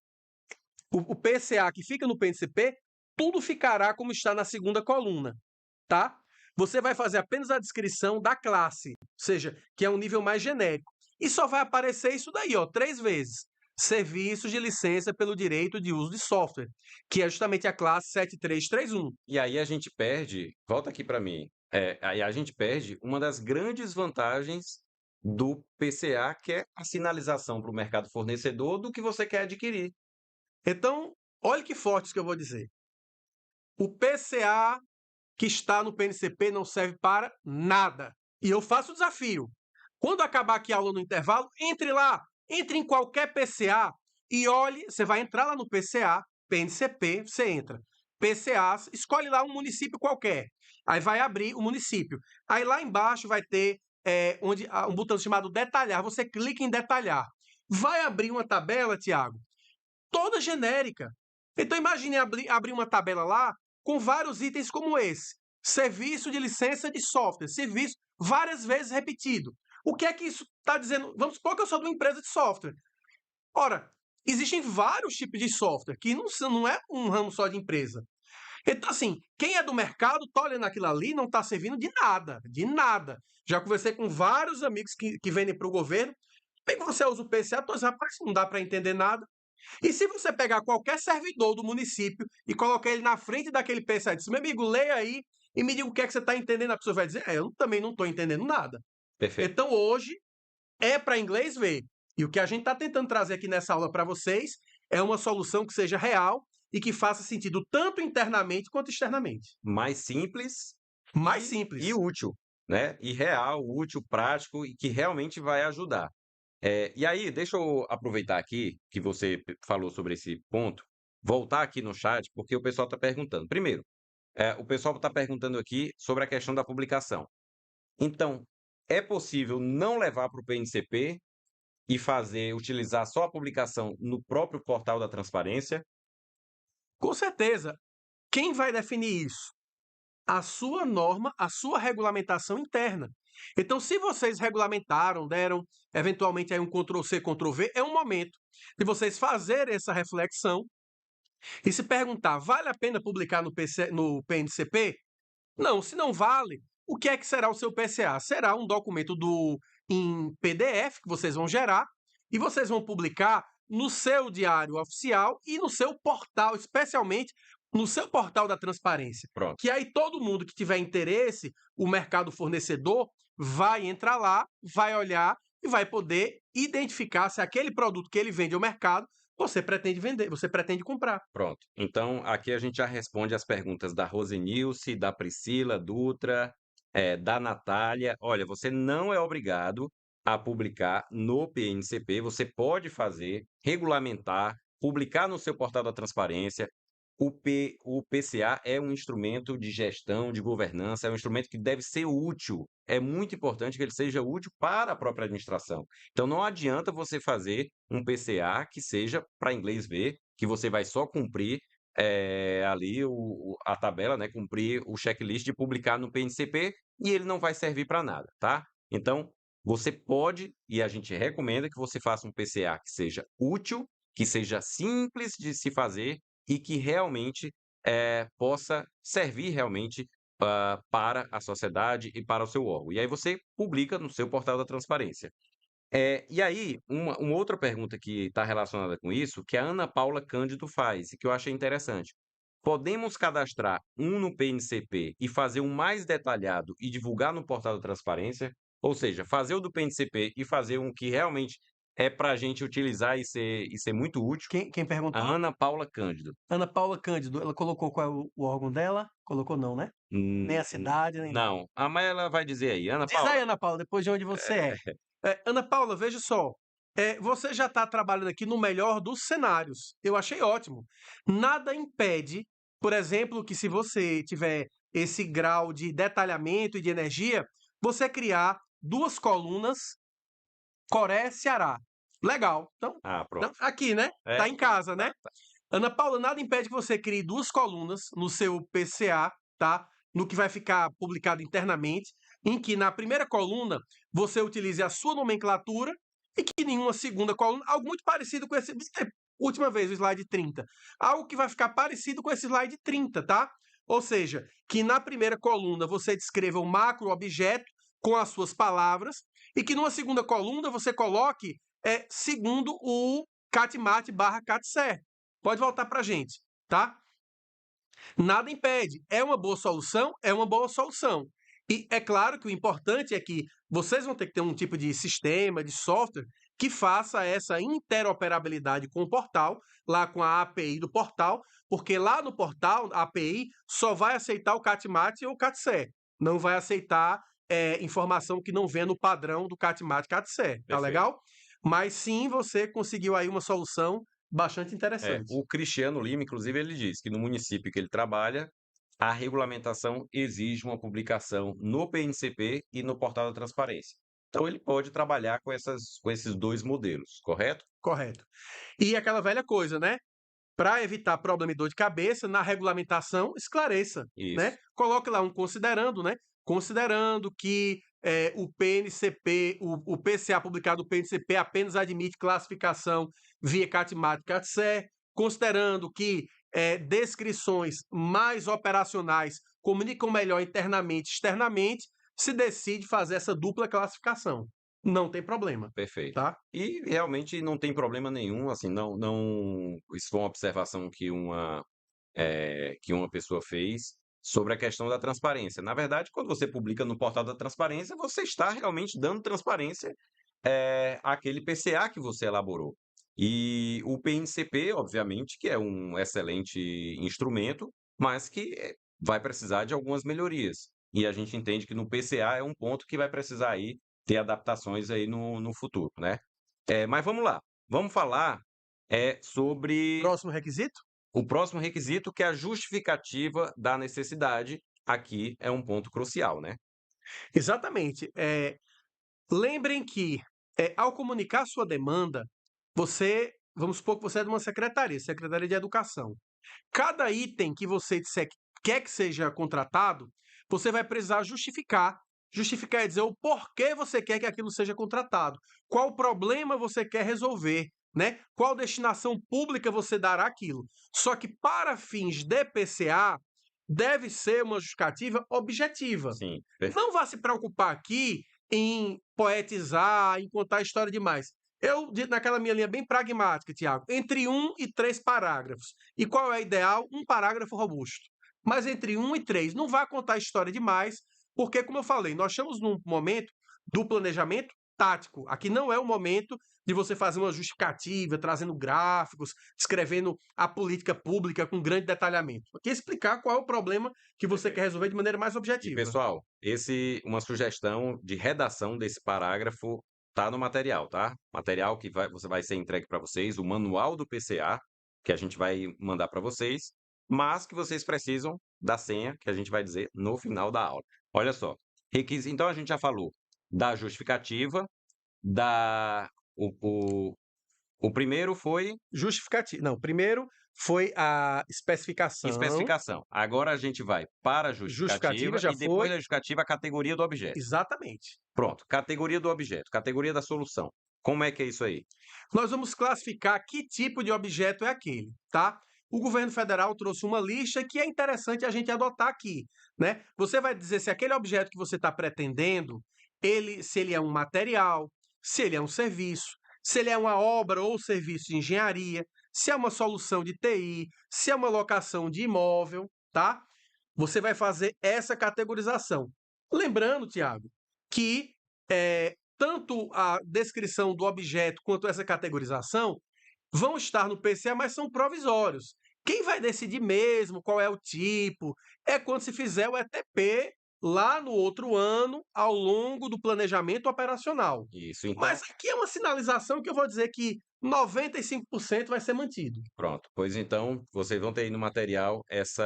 o PCA que fica no PNCP, tudo ficará como está na segunda coluna, tá? Você vai fazer apenas a descrição da classe, ou seja, que é um nível mais genérico. E só vai aparecer isso daí, ó, 3 vezes. serviços de licença pelo direito de uso de software, que é justamente a classe 7331. E aí a gente perde, volta aqui para mim, aí a gente perde uma das grandes vantagens do PCA, que é a sinalização para o mercado fornecedor do que você quer adquirir. Então, olha que forte isso que eu vou dizer. O PCA que está no PNCP não serve para nada. E eu faço o desafio. Quando acabar aqui a aula no intervalo, entre lá, entre em qualquer PCA e olhe, você vai entrar lá no PCA, PNCP, você entra. PCA, escolhe lá um município qualquer. Aí vai abrir o município. Aí lá embaixo vai ter um botão chamado detalhar. Você clica em detalhar. Vai abrir uma tabela, Tiago, toda genérica. Então imagine abrir uma tabela lá com vários itens como esse. Serviço de licença de software, serviço várias vezes repetido. O que é que isso está dizendo? Vamos supor que eu sou de uma empresa de software. Ora, existem vários tipos de software, que não é um ramo só de empresa. Então, assim, quem é do mercado está olhando aquilo ali não está servindo de nada, de nada. Já conversei com vários amigos que vendem para o governo. Bem que você usa o PCA, tu rapaz, não dá para entender nada. E se você pegar qualquer servidor do município e colocar ele na frente daquele PCA e dizer, meu amigo, leia aí e me diga o que é que você está entendendo, a pessoa vai dizer, eu também não estou entendendo nada. Perfeito. Então hoje é para inglês ver. E o que a gente está tentando trazer aqui nessa aula para vocês é uma solução que seja real e que faça sentido tanto internamente quanto externamente. Mais simples Mais e, simples. e útil, né? E real, útil, prático e que realmente vai ajudar. E aí, deixa eu aproveitar aqui que você falou sobre esse ponto, voltar aqui no chat, porque o pessoal está perguntando. Primeiro, o pessoal está perguntando aqui sobre a questão da publicação. Então, é possível não levar para o PNCP e utilizar só a publicação no próprio portal da transparência? Com certeza. Quem vai definir isso? A sua norma, a sua regulamentação interna. Então, se vocês regulamentaram, deram eventualmente aí um Ctrl+C, Ctrl+V, é um momento de vocês fazerem essa reflexão e se perguntar, vale a pena publicar no PNCP? Não, se não vale, o que é que será o seu PCA? Será um documento em PDF que vocês vão gerar e vocês vão publicar no seu diário oficial e no seu portal, especialmente no seu portal da transparência. Pronto. Que aí todo mundo que tiver interesse, o mercado fornecedor, vai entrar lá, vai olhar e vai poder identificar se aquele produto que ele vende ao mercado você pretende vender, você pretende comprar. Pronto. Então, aqui a gente já responde as perguntas da Rosenilce, da Priscila Dutra, da Natália. Olha, você não é obrigado a publicar no PNCP, você pode fazer, regulamentar, publicar no seu portal da transparência. O PCA é um instrumento de gestão, de governança, é um instrumento que deve ser útil. É muito importante que ele seja útil para a própria administração. Então, não adianta você fazer um PCA que seja para inglês ver, que você vai só cumprir ali a tabela, né, cumprir o checklist de publicar no PNCP e ele não vai servir para nada, tá? Então, você pode, e a gente recomenda que você faça um PCA que seja útil, que seja simples de se fazer e que realmente possa servir realmente para a sociedade e para o seu órgão. E aí você publica no seu portal da transparência. E aí, uma outra pergunta que está relacionada com isso, que a Ana Paula Cândido faz, e que eu achei interessante. Podemos cadastrar um no PNCP e fazer um mais detalhado e divulgar no portal da transparência? Ou seja, fazer o do PNCP e fazer um que realmente é para a gente utilizar e ser muito útil? Quem A perguntou? Ana Paula Cândido. Ana Paula Cândido, ela colocou qual é o órgão dela? Colocou não, né? Nem a cidade, nem nada. Não, mas ela vai dizer aí. Ana Diz aí, Paula, Ana Paula, depois de onde você é. Ana Paula, veja só. Você já está trabalhando aqui no melhor dos cenários. Eu achei ótimo. Nada impede, por exemplo, que se você tiver esse grau de detalhamento e de energia, você criar 2 colunas Coré-Ceará. Legal. Então, pronto. aqui, né? É, Tá em casa, tá, né? tá. Ana Paula, nada impede que você crie 2 colunas no seu PCA, tá? No que vai ficar publicado internamente, em que na primeira coluna você utilize a sua nomenclatura e que nenhuma segunda coluna, algo muito parecido com esse. Última vez, o slide 30. Algo que vai ficar parecido com esse slide 30, tá? Ou seja, que na primeira coluna você descreva o macro objeto com as suas palavras e que numa segunda coluna você coloque segundo CAT-MAT/CAT-SER. Pode voltar para a gente, tá? Nada impede. É uma boa solução? É uma boa solução. E é claro que o importante é que vocês vão ter que ter um tipo de sistema, de software, que faça essa interoperabilidade com o portal, lá com a API do portal, porque lá no portal, a API só vai aceitar o CAT-MAT ou o CAT-SER. Não vai aceitar informação que não venha no padrão do CAT-MAT, CAT-SER. Tá Perfeito. legal? Mas sim, você conseguiu aí uma solução bastante interessante. O Cristiano Lima, inclusive, ele diz que no município que ele trabalha, a regulamentação exige uma publicação no PNCP e no Portal da Transparência. Então, ele pode trabalhar com esses dois modelos, correto? Correto. E aquela velha coisa, né? Para evitar problema e dor de cabeça, na regulamentação, esclareça, né? Isso. Coloque lá um considerando, né? Considerando que o PNCP, o PCA publicado do PNCP apenas admite classificação via CAT-MAT, CAT-SER, considerando que descrições mais operacionais comunicam melhor internamente e externamente, se decide fazer essa dupla classificação. Não tem problema, Perfeito. tá? E realmente não tem problema nenhum, assim, não isso foi uma observação que uma pessoa fez sobre a questão da transparência. Na verdade, quando você publica no portal da transparência, você está realmente dando transparência, àquele PCA que você elaborou. E o PNCP, obviamente, que é um excelente instrumento, mas que, vai precisar de algumas melhorias. E a gente entende que no PCA é um ponto que vai precisar aí ter adaptações aí no futuro, né. Mas vamos lá, vamos falar, sobre Próximo requisito? o próximo requisito, que é a justificativa da necessidade. Aqui é um ponto crucial, né. Exatamente. Lembrem que, ao comunicar sua demanda, vamos supor que você é de uma secretaria, Secretaria de Educação. Cada item que você disser que quer que seja contratado, você vai precisar justificar. Justificar é dizer o porquê você quer que aquilo seja contratado, qual problema você quer resolver, né? Qual destinação pública você dará àquilo. Só que para fins de PCA, deve ser uma justificativa objetiva. Sim, perfeito. Não vá se preocupar aqui em poetizar, em contar história demais. Eu, naquela minha linha bem pragmática, Tiago, entre 1 e 3 parágrafos. E qual é o ideal? Um parágrafo robusto. Mas entre 1 e 3, não vá contar história demais, porque, como eu falei, nós estamos num momento do planejamento tático. Aqui não é o momento de você fazer uma justificativa, trazendo gráficos, descrevendo a política pública com grande detalhamento. Aqui é explicar qual é o problema que você quer Perfeito. resolver de maneira mais E objetiva. pessoal, esse uma sugestão de redação desse parágrafo tá no material, tá? Material que vai ser entregue para vocês, o manual do PCA, que a gente vai mandar para vocês, mas que vocês precisam da senha, que a gente vai dizer no final da aula. Olha só, então a gente já falou da justificativa, da o o primeiro foi Justificativa. Não, primeiro foi a especificação, especificação. Agora a gente vai para a justificativa justificativa já e depois foi, da justificativa a categoria do objeto. exatamente. Pronto, categoria do objeto, categoria da solução. Como é que é isso aí? Nós vamos classificar que tipo de objeto é aquele, tá? O governo federal trouxe uma lista que é interessante a gente adotar aqui, né? Você vai dizer se aquele objeto que você está pretendendo, se ele é um material, se ele é um serviço, se ele é uma obra ou serviço de engenharia, se é uma solução de TI, se é uma locação de imóvel, tá? Você vai fazer essa categorização. Lembrando, Tiago, que tanto a descrição do objeto quanto essa categorização vão estar no PCA, mas são provisórios. Quem vai decidir mesmo qual é o tipo é quando se fizer o ETP lá no outro ano, ao longo do planejamento operacional. Isso, então, Mas aqui é uma sinalização que eu vou dizer que 95% vai ser mantido. pronto. Pois então, vocês vão ter aí no material esse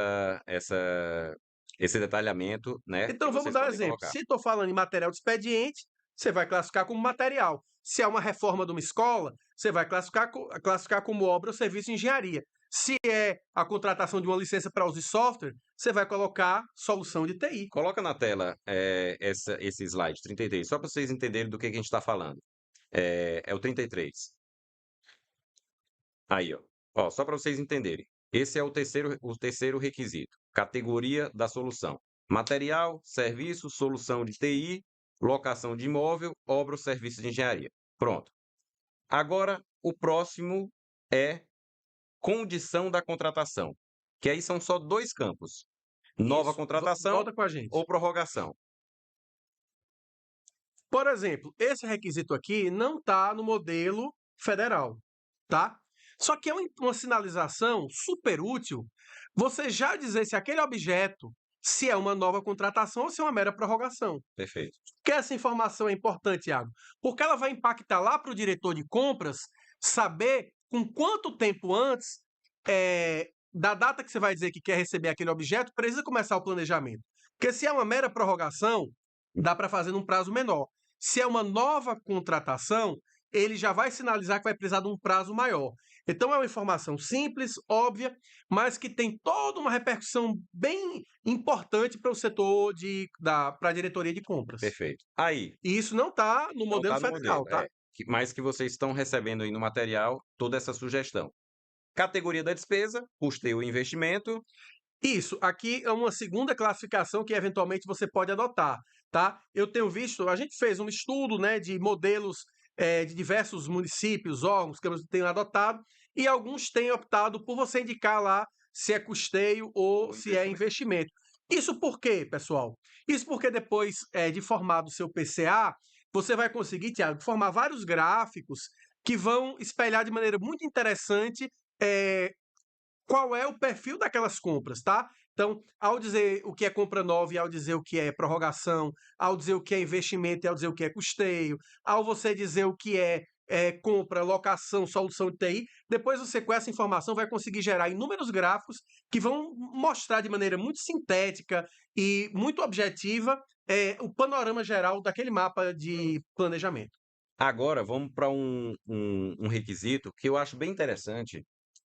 detalhamento, né, que Então vamos vocês dar um podem exemplo. colocar. Se estou falando em material de expediente, você vai classificar como material. Se é uma reforma de uma escola, você vai classificar como obra ou serviço de engenharia. Se é a contratação de uma licença para uso de software, você vai colocar solução de TI. Coloca na tela, esse slide 33, só para vocês entenderem do que a gente está falando. É o 33. Aí, ó. Ó, só para vocês entenderem. Esse é o terceiro requisito. Categoria da solução. Material, serviço, solução de TI, locação de imóvel, obra ou serviço de engenharia. Pronto. Agora, o próximo é condição da contratação, que aí são só 2 campos: nova Isso. contratação Volta com a gente. ou prorrogação. Por exemplo, esse requisito aqui não está no modelo federal, tá? Só que é uma sinalização super útil você já dizer se aquele objeto se é uma nova contratação ou se é uma mera prorrogação. Perfeito. Por que essa informação é importante, Iago? Porque ela vai impactar lá para o diretor de compras saber com quanto tempo antes da data que você vai dizer que quer receber aquele objeto, precisa começar o planejamento. Porque se é uma mera prorrogação, dá para fazer num prazo menor. Se é uma nova contratação, ele já vai sinalizar que vai precisar de um prazo maior. Então é uma informação simples, óbvia, mas que tem toda uma repercussão bem importante para o setor para a diretoria de compras. Perfeito. Aí, E isso não está no não modelo está no federal, modelo, tá? mas que vocês estão recebendo aí no material toda essa sugestão. Categoria da despesa, custeio e investimento. Isso, aqui é uma segunda classificação que eventualmente você pode adotar, tá? Eu tenho visto, a gente fez um estudo, né, de modelos de diversos municípios, órgãos que eles tenham adotado, e alguns têm optado por você indicar lá se é custeio ou se é investimento. Isso por quê, pessoal? Isso porque depois de formado o seu PCA, você vai conseguir, Tiago, formar vários gráficos que vão espelhar de maneira muito interessante qual é o perfil daquelas compras, tá? Então, ao dizer o que é compra nova e ao dizer o que é prorrogação, ao dizer o que é investimento e ao dizer o que é custeio, ao você dizer o que é compra, locação, solução de TI, depois você com essa informação vai conseguir gerar inúmeros gráficos que vão mostrar de maneira muito sintética e muito objetiva o panorama geral daquele mapa de planejamento. Agora vamos para um requisito que eu acho bem interessante,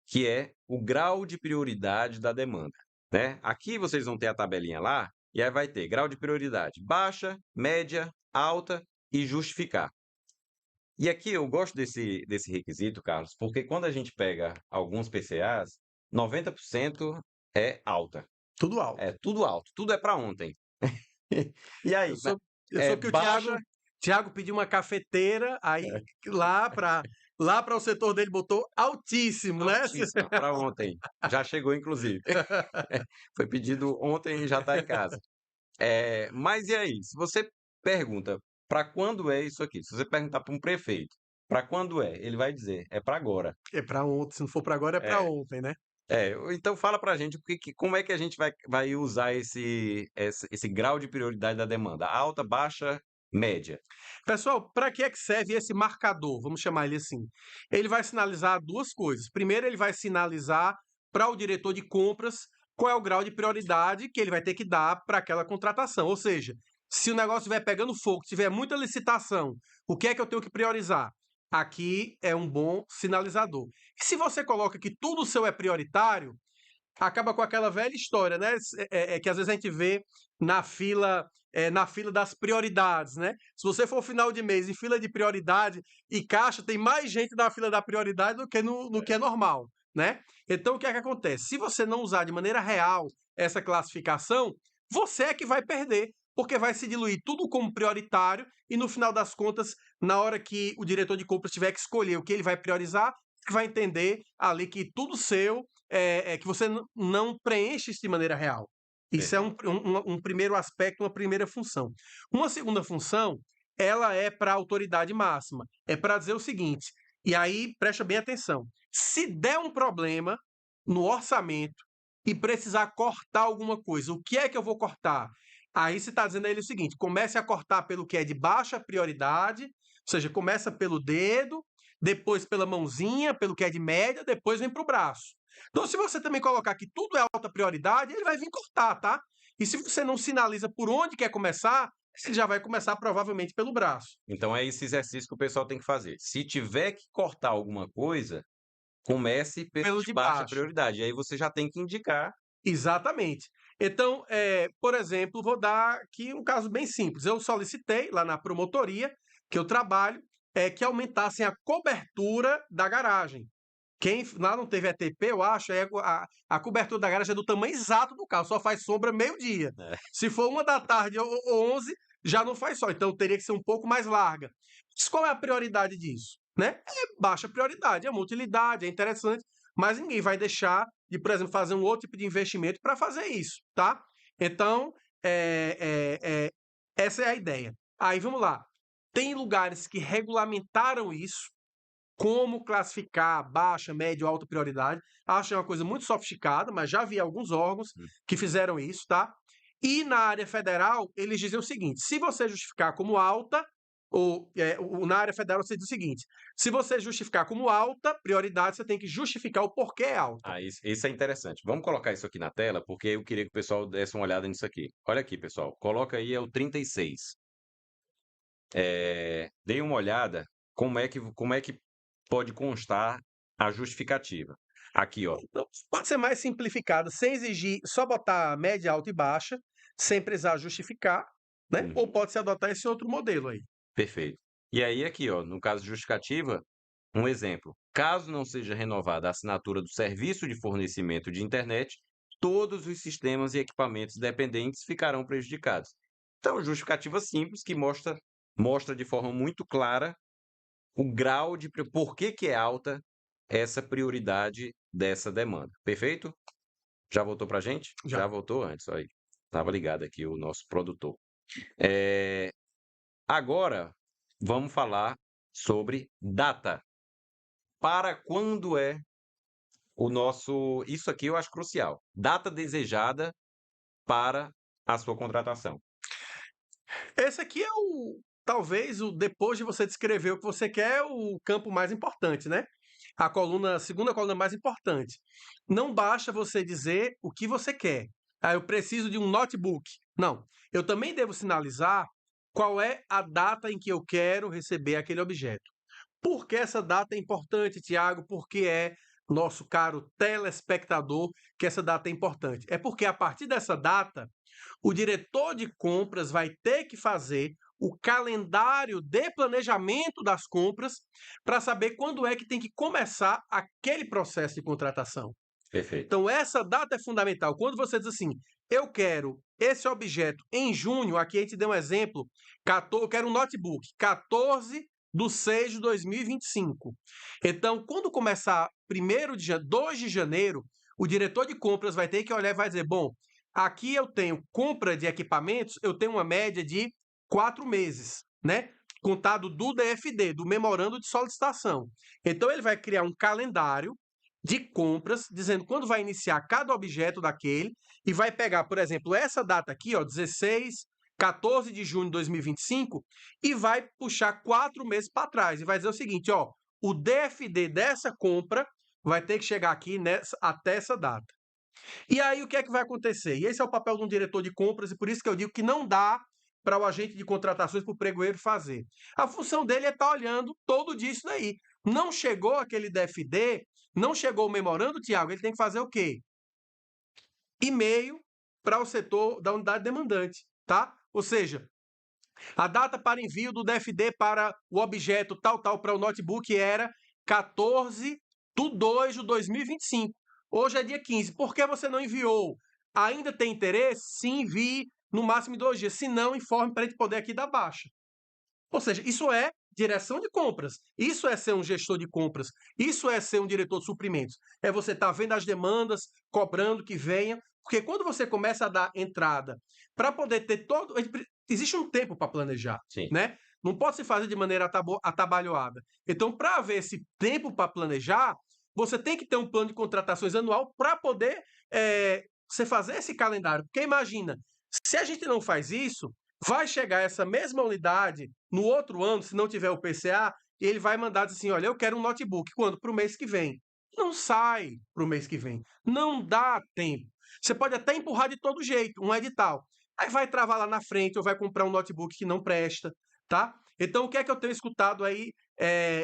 que é o grau de prioridade da demanda, né? Aqui vocês vão ter a tabelinha lá, e aí vai ter grau de prioridade baixa, média, alta e justificar. E aqui eu gosto desse requisito, Carlos, porque quando a gente pega alguns PCAs, 90% é alta. Tudo alto. É tudo alto, tudo é para ontem. E Eu aí, sou que o baixa, Thiago pediu uma cafeteira, aí lá para o setor dele botou altíssimo, né? altíssima, para ontem. Já chegou, inclusive. Foi pedido ontem e já está em casa. Mas e aí? Se você pergunta para quando é isso aqui, se você perguntar para um prefeito para quando é, ele vai dizer, é para agora. É para ontem, se não for para agora, é para É, ontem, né? então fala para a gente como é que a gente vai usar esse grau de prioridade da demanda, alta, baixa, média. Pessoal, para que é que serve esse marcador? Vamos chamar ele assim. Ele vai sinalizar duas coisas. Primeiro, ele vai sinalizar para o diretor de compras qual é o grau de prioridade que ele vai ter que dar para aquela contratação. Ou seja, se o negócio estiver pegando fogo, tiver muita licitação, o que é que eu tenho que priorizar? Aqui é um bom sinalizador. E se você coloca que tudo seu é prioritário, acaba com aquela velha história, né? Que às vezes a gente vê na fila das prioridades, né? Se você for final de mês em fila de prioridade e caixa, tem mais gente na fila da prioridade do que no que é normal, né? Então o que é que acontece? Se você não usar de maneira real essa classificação, você é que vai perder, porque vai se diluir tudo como prioritário e no final das contas, na hora que o diretor de compras tiver que escolher o que ele vai priorizar, vai entender ali que tudo seu que você não preenche isso de maneira real. Isso é Perfeito. um primeiro aspecto, uma primeira função. Uma segunda função, ela é para a autoridade máxima. É para dizer o seguinte, e aí presta bem atenção. Se der um problema no orçamento e precisar cortar alguma coisa, o que é que eu vou cortar? Aí você está dizendo a ele o seguinte: comece a cortar pelo que é de baixa prioridade, ou seja, começa pelo dedo, depois pela mãozinha, pelo que é de média, depois vem para o braço. Então, se você também colocar que tudo é alta prioridade, ele vai vir cortar, tá? E se você não sinaliza por onde quer começar, ele já vai começar provavelmente pelo braço. Então é esse exercício que o pessoal tem que fazer. Se tiver que cortar alguma coisa, comece pelo Pelo de de baixa baixo. prioridade. Aí você já tem que indicar. Exatamente. Então, por exemplo, vou dar aqui um caso bem simples. Eu solicitei lá na promotoria que eu trabalho que aumentassem a cobertura da garagem. Quem lá não teve ETP, eu acho, a cobertura da garagem é do tamanho exato do carro, só faz sombra meio-dia. né? Se for 1 da tarde ou 11, já não faz sol, então teria que ser um pouco mais larga. Mas qual é a prioridade disso? né? É baixa prioridade, é uma utilidade, é interessante, mas ninguém vai deixar de, por exemplo, fazer um outro tipo de investimento para fazer isso, tá? Então, essa é a ideia. Aí vamos lá. Tem lugares que regulamentaram isso, como classificar baixa, média ou alta prioridade. Acho uma coisa muito sofisticada, mas já vi alguns órgãos que fizeram isso, tá? E na área federal, eles dizem o seguinte: se você justificar como alta, na área federal você diz o seguinte: se você justificar como alta prioridade, você tem que justificar o porquê é alta. Ah, isso é interessante. Vamos colocar isso aqui na tela, porque eu queria que o pessoal desse uma olhada nisso aqui. Olha aqui, pessoal. Coloca aí, é o 36. Dê uma olhada como é que pode constar a justificativa. Aqui, ó. Então, pode ser mais simplificada, sem exigir, só botar média, alta e baixa, sem precisar justificar, né? Ou pode-se adotar esse outro modelo aí. Perfeito. E aí, aqui, ó, no caso de justificativa, um exemplo. Caso não seja renovada a assinatura do serviço de fornecimento de internet, todos os sistemas e equipamentos dependentes ficarão prejudicados. Então, justificativa simples que mostra de forma muito clara o grau de por que é alta essa prioridade dessa demanda. Perfeito? Já voltou para a gente? Já. Já voltou antes, aí. Estava ligado aqui o nosso produtor. É, Agora, vamos falar sobre data. Para quando é o nosso. Isso aqui eu acho crucial. Data desejada para a sua contratação. Esse aqui é talvez depois de você descrever o que você quer, o campo mais importante, né? A segunda coluna mais importante. Não basta você dizer o que você quer. Ah, eu preciso de um notebook. Não. Eu também devo sinalizar qual é a data em que eu quero receber aquele objeto. Por que essa data é importante, Tiago? Porque é nosso caro telespectador que essa data é importante. É porque a partir dessa data, o diretor de compras vai ter que fazer o calendário de planejamento das compras para saber quando é que tem que começar aquele processo de contratação. Perfeito. Então, essa data é fundamental. Quando você diz assim, eu quero esse objeto em junho, aqui a gente deu um exemplo, eu quero um notebook, 14/6/2025. Então, quando começar 2 de janeiro, o diretor de compras vai ter que olhar e vai dizer, bom, aqui eu tenho compra de equipamentos, eu tenho uma média de 4 meses, né? Contado do DFD, do Memorando de Solicitação. Então, ele vai criar um calendário de compras, dizendo quando vai iniciar cada objeto daquele, e vai pegar, por exemplo, essa data aqui, ó, 14 de junho de 2025, e vai puxar 4 meses para trás, e vai dizer o seguinte, ó, o DFD dessa compra vai ter que chegar aqui até essa data. E aí o que é que vai acontecer? E esse é o papel de um diretor de compras, e por isso que eu digo que não dá para o agente de contratações, para o pregoeiro fazer. A função dele é estar olhando todo dia isso daí. Não chegou aquele DFD, não chegou o memorando, Tiago, ele tem que fazer o quê? E-mail para o setor da unidade demandante, tá? Ou seja, a data para envio do DFD para o objeto tal, para o notebook era 14/2/2025. Hoje é dia 15. Por que você não enviou? Ainda tem interesse? Sim, envie no máximo em 2 dias. Se não, informe para a gente poder aqui dar baixa. Ou seja, isso é direção de compras. Isso é ser um gestor de compras. Isso é ser um diretor de suprimentos. É você estar vendo as demandas, cobrando que venha. Porque quando você começa a dar entrada para poder ter todo. Existe um tempo para planejar, Sim. né? Não pode se fazer de maneira atabalhoada. Então, para haver esse tempo para planejar, você tem que ter um plano de contratações anual para poder você fazer esse calendário. Porque imagina, se a gente não faz isso, vai chegar essa mesma unidade no outro ano, se não tiver o PCA, e ele vai mandar dizer assim: olha, eu quero um notebook. Quando? Para o mês que vem. Não sai para o mês que vem. Não dá tempo. Você pode até empurrar de todo jeito, um edital. Aí vai travar lá na frente ou vai comprar um notebook que não presta, tá? Então, o que é que eu tenho escutado aí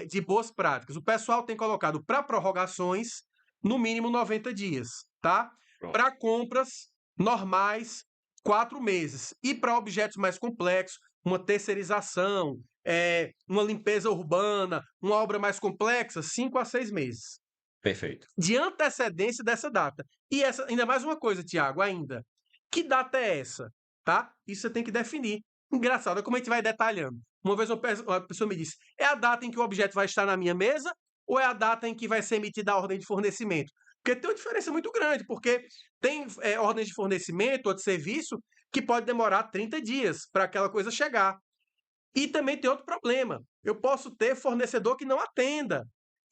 de boas práticas? O pessoal tem colocado para prorrogações, no mínimo 90 dias, tá? Para compras normais, 4 meses. E para objetos mais complexos, uma terceirização, uma limpeza urbana, uma obra mais complexa, 5 a 6 meses. Perfeito. De antecedência dessa data. E essa, ainda mais uma coisa, Tiago, ainda. Que data é essa? Tá? Isso você tem que definir. Engraçado, como a gente vai detalhando. Uma vez uma pessoa me disse: é a data em que o objeto vai estar na minha mesa ou é a data em que vai ser emitida a ordem de fornecimento? Porque tem uma diferença muito grande, porque tem ordens de fornecimento ou de serviço que pode demorar 30 dias para aquela coisa chegar. E também tem outro problema. Eu posso ter fornecedor que não atenda.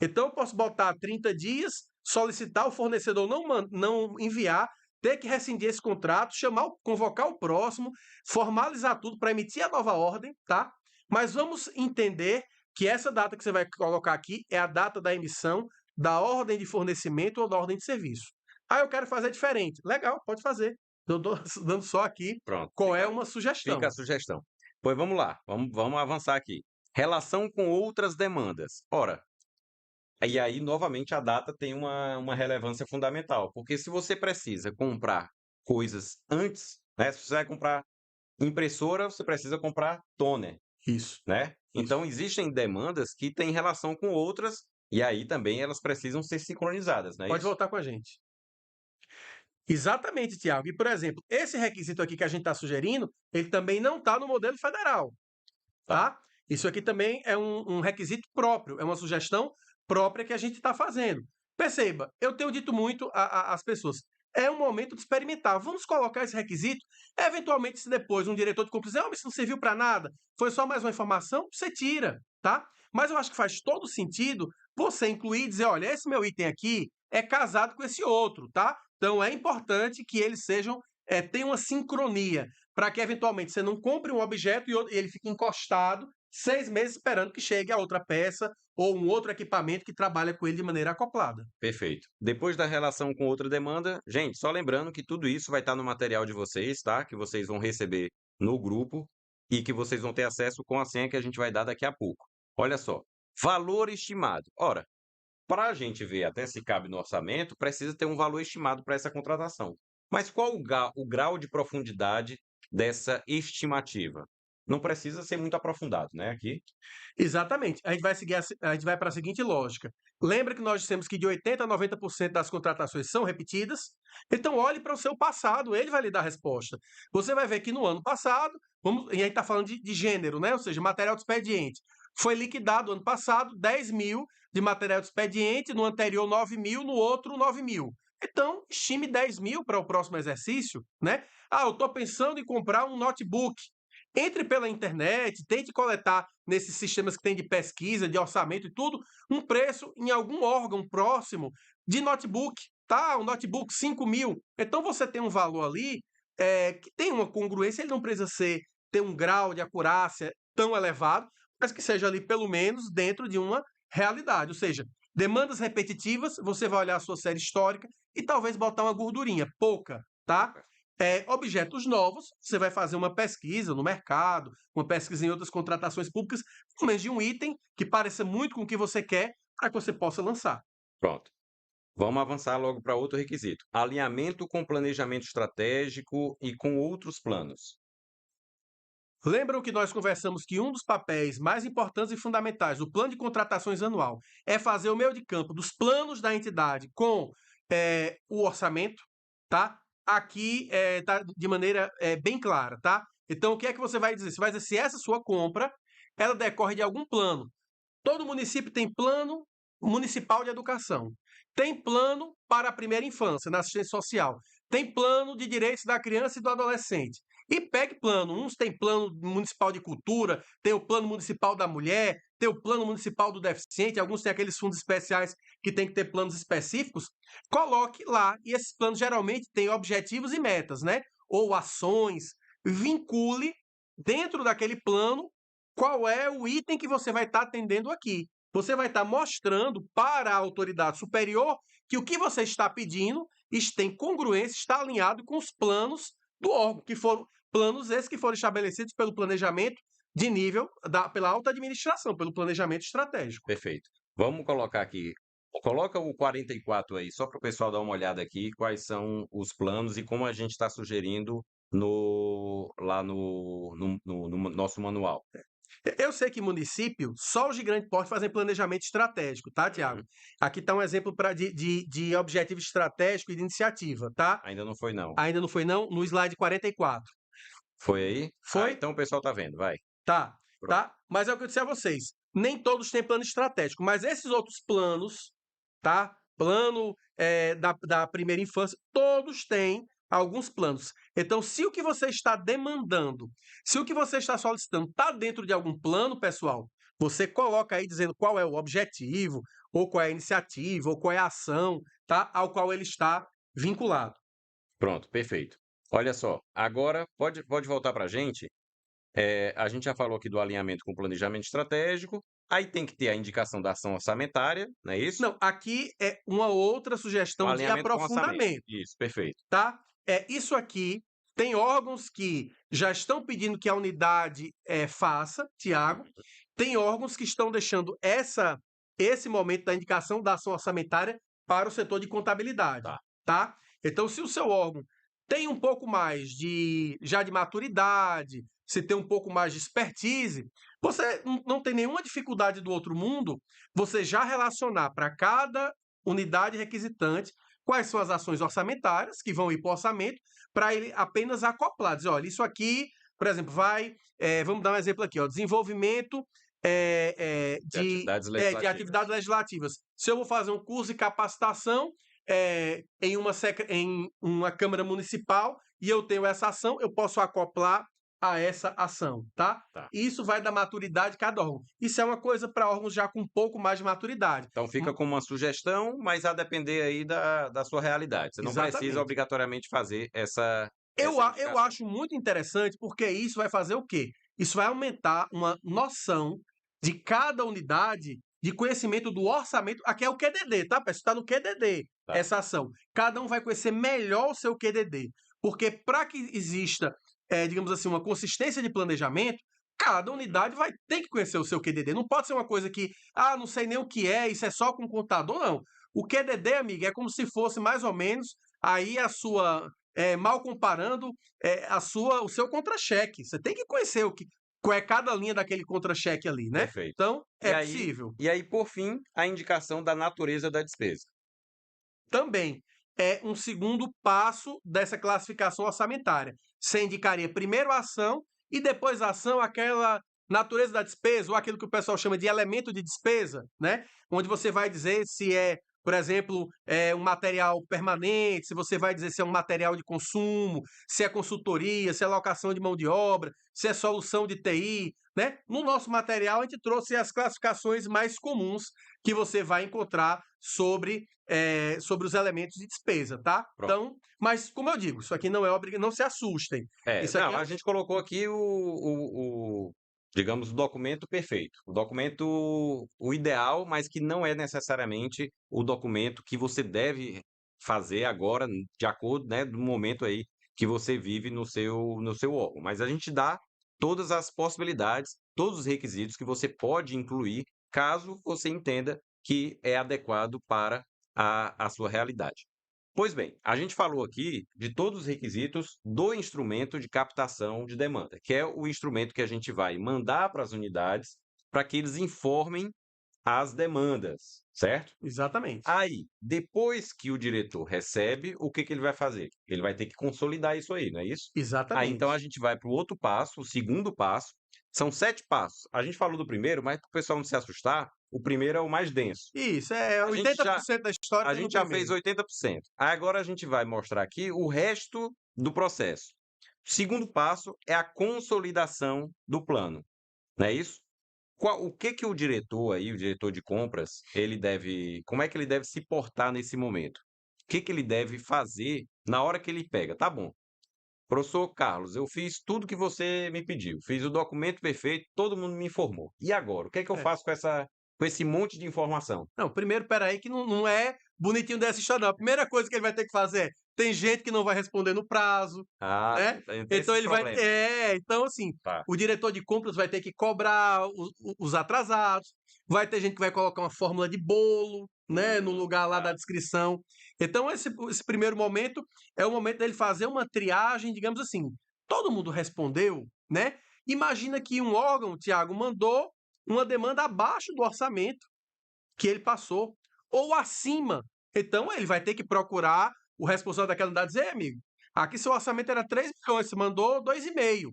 Então, eu posso botar 30 dias, solicitar o fornecedor não enviar, ter que rescindir esse contrato, convocar o próximo, formalizar tudo para emitir a nova ordem, tá? Mas vamos entender que essa data que você vai colocar aqui é a data da emissão da ordem de fornecimento ou da ordem de serviço. Ah, eu quero fazer diferente. Legal, pode fazer. Eu estou dando só aqui Pronto, qual é uma fica sugestão. a sugestão. Pois vamos lá, vamos avançar aqui. Relação com outras demandas. Ora, e aí, novamente, a data tem uma relevância fundamental, porque se você precisa comprar coisas antes, né? Se você vai comprar impressora, você precisa comprar toner, Isso, né? isso. Então, existem demandas que têm relação com outras, e aí também elas precisam ser sincronizadas, não é Pode isso? voltar com a gente. Exatamente, Tiago. E, por exemplo, esse requisito aqui que a gente está sugerindo, ele também não está no modelo federal, Tá. tá? Isso aqui também é um requisito próprio, é uma sugestão própria que a gente está fazendo. Perceba, eu tenho dito muito às pessoas, é um momento de experimentar. Vamos colocar esse requisito. Eventualmente, se depois um diretor de compras dizer, oh, isso não serviu para nada, foi só mais uma informação, você tira, tá? Mas eu acho que faz todo sentido você incluir e dizer, olha, esse meu item aqui é casado com esse outro, tá? Então é importante que eles tenham uma sincronia, para que eventualmente você não compre um objeto e ele fique encostado 6 meses esperando que chegue a outra peça ou um outro equipamento que trabalha com ele de maneira acoplada. Perfeito. Depois da relação com outra demanda, gente, só lembrando que tudo isso vai estar no material de vocês, tá? Que vocês vão receber no grupo e que vocês vão ter acesso com a senha que a gente vai dar daqui a pouco. Olha só, valor estimado. Ora, para a gente ver até se cabe no orçamento, precisa ter um valor estimado para essa contratação. Mas qual o grau de profundidade dessa estimativa? Não precisa ser muito aprofundado, né? Aqui. Exatamente. A gente vai para a seguinte lógica. Lembra que nós dissemos que de 80 a 90% das contratações são repetidas? Então olhe para o seu passado, ele vai lhe dar a resposta. Você vai ver que no ano passado, e a gente está falando de gênero, né? Ou seja, material de expediente. Foi liquidado ano passado 10 mil de material de expediente, no anterior 9 mil, no outro 9 mil. Então, estime 10 mil para o próximo exercício, né? Ah, eu estou pensando em comprar um notebook. Entre pela internet, tente coletar nesses sistemas que tem de pesquisa, de orçamento e tudo, um preço em algum órgão próximo de notebook, tá? Um notebook 5 mil. Então você tem um valor ali que tem uma congruência, ele não precisa ter um grau de acurácia tão elevado, mas que seja ali pelo menos dentro de uma realidade. Ou seja, demandas repetitivas, você vai olhar a sua série histórica e talvez botar uma gordurinha, pouca, tá? Objetos novos, você vai fazer uma pesquisa no mercado, uma pesquisa em outras contratações públicas, pelo menos de um item que pareça muito com o que você quer, para que você possa lançar. Pronto. Vamos avançar logo para outro requisito: alinhamento com planejamento estratégico e com outros planos. Lembram que nós conversamos que um dos papéis mais importantes e fundamentais do plano de contratações anual é fazer o meio de campo dos planos da entidade com o orçamento, tá? Aqui tá de maneira bem clara, tá? Então, o que é que você vai dizer? Você vai dizer se essa sua compra ela decorre de algum plano. Todo município tem plano municipal de educação. Tem plano para a primeira infância, na assistência social. Tem plano de direitos da criança e do adolescente. E pegue plano. Uns têm plano municipal de cultura, tem o plano municipal da mulher, tem o plano municipal do deficiente, alguns têm aqueles fundos especiais que tem que ter planos específicos. Coloque lá, e esses planos geralmente têm objetivos e metas, né? Ou ações. Vincule dentro daquele plano qual é o item que você vai estar atendendo aqui. Você vai estar mostrando para a autoridade superior que o que você está pedindo tem congruência, está alinhado com os planos do órgão, que foram planos esses que foram estabelecidos pelo planejamento de nível pela alta administração, pelo planejamento estratégico. Perfeito. Vamos colocar aqui. Coloca o 44 aí, só para o pessoal dar uma olhada aqui, quais são os planos e como a gente está sugerindo lá no nosso manual. Eu sei que município, só os de grande porte fazem planejamento estratégico, tá, Tiago? Uhum. Aqui está um exemplo de objetivo estratégico e de iniciativa, tá? Ainda não foi, não. Ainda não foi não? No slide 44. Foi aí? Ah, Foi? então o pessoal tá vendo, vai. Tá. Pronto. tá? Mas é o que eu disse a vocês, nem todos têm plano estratégico, mas esses outros planos, tá? Plano da primeira infância, todos têm alguns planos. Então, se o que você está demandando, se o que você está solicitando está dentro de algum plano, pessoal, você coloca aí dizendo qual é o objetivo, ou qual é a iniciativa, ou qual é a ação, tá? Ao qual ele está vinculado. Pronto, perfeito. Olha só, agora pode voltar para a gente. A gente já falou aqui do alinhamento com o planejamento estratégico, aí tem que ter a indicação da ação orçamentária, não é isso? Não, aqui é uma outra O sugestão de alinhamento com o orçamento. aprofundamento, Isso, perfeito. tá? Isso aqui tem órgãos que já estão pedindo que a unidade faça, Tiago. Tem órgãos que estão deixando esse momento da indicação da ação orçamentária para o setor de contabilidade, Tá. tá? Então, se o seu órgão tem um pouco mais já de maturidade, se tem um pouco mais de expertise, você não tem nenhuma dificuldade do outro mundo você já relacionar para cada unidade requisitante quais são as ações orçamentárias que vão ir para o orçamento, para ele apenas acoplar, dizer, olha, isso aqui, por exemplo, vamos dar um exemplo aqui, ó, desenvolvimento De atividades de legislativas. atividades legislativas. Se eu vou fazer um curso de capacitação em uma Câmara Municipal e eu tenho essa ação, eu posso acoplar a essa ação, tá? Tá. Isso vai da maturidade de cada órgão. Isso é uma coisa para órgãos já com um pouco mais de maturidade. Então fica como uma sugestão, mas a depender aí da sua realidade. Você não precisa Exatamente. obrigatoriamente fazer essa Eu indicação. acho muito interessante porque isso vai fazer o quê? Isso vai aumentar uma noção de cada unidade de conhecimento do orçamento. Aqui é o QDD, tá, pessoal? Está no QDD Tá. essa ação. Cada um vai conhecer melhor o seu QDD. Porque para que exista, digamos assim, uma consistência de planejamento, cada unidade vai ter que conhecer o seu QDD. Não pode ser uma coisa que, não sei nem o que é, isso é só com contador, não. O QDD, amigo, é como se fosse mais ou menos aí a sua mal comparando o seu contra-cheque. Você tem que conhecer qual é cada linha daquele contra-cheque ali, né? Perfeito. Então, E é aí, possível. e aí, por fim, a indicação da natureza da despesa. Também é um segundo passo dessa classificação orçamentária. Você indicaria primeiro a ação e depois a ação, aquela natureza da despesa, ou aquilo que o pessoal chama de elemento de despesa, né? Onde você vai dizer se é, por exemplo, um material permanente, se você vai dizer se é um material de consumo, se é consultoria, se é locação de mão de obra, se é solução de TI, né? No nosso material, a gente trouxe as classificações mais comuns que você vai encontrar sobre os elementos de despesa, tá? Pronto. Então, mas como eu digo, isso aqui não é obrigatório, não se assustem. Isso aqui Não, a gente colocou aqui digamos, o documento perfeito. O documento, o ideal, mas que não é necessariamente o documento que você deve fazer agora, de acordo, né, do momento aí que você vive no seu órgão. Mas a gente dá todas as possibilidades, todos os requisitos que você pode incluir, caso você entenda que é adequado para a sua realidade. Pois bem, a gente falou aqui de todos os requisitos do instrumento de captação de demanda, que é o instrumento que a gente vai mandar para as unidades para que eles informem as demandas, certo? exatamente. Aí, depois que o diretor recebe, o que ele vai fazer? Ele vai ter que consolidar isso aí, não é isso? Aí, então, a Exatamente. gente vai para o outro passo, o segundo passo. São 7 passos. A gente falou do primeiro, mas para o pessoal não se assustar, o primeiro é o mais denso. Isso, é A gente já 80% da história a tem no gente já fez primeiro. 80%. Agora a gente vai mostrar aqui o resto do processo. O segundo passo é a consolidação do plano, não é isso? O que que o diretor aí, o diretor de compras, como é que ele deve se portar nesse momento? O que que ele deve fazer na hora que ele pega? Tá bom, professor Carlos, eu fiz tudo que você me pediu, fiz o documento perfeito, todo mundo me informou. E agora, o que é que eu É. faço com esse monte de informação? Não, primeiro, peraí, que não é bonitinho dessa história, não. A primeira coisa que ele vai ter que fazer tem gente que não vai responder no prazo, Ah, né? tem Então esses ele vai. problemas. Então, assim, Tá. o diretor de compras vai ter que cobrar os atrasados, vai ter gente que vai colocar uma fórmula de bolo, né, no lugar lá da descrição. Então, esse primeiro momento é o momento dele fazer uma triagem, digamos assim. Todo mundo respondeu, né? Imagina que um órgão, Tiago, mandou uma demanda abaixo do orçamento que ele passou, ou acima. Então, ele vai ter que procurar o responsável daquela unidade e dizer, amigo, aqui seu orçamento era 3 milhões, você mandou 2,5.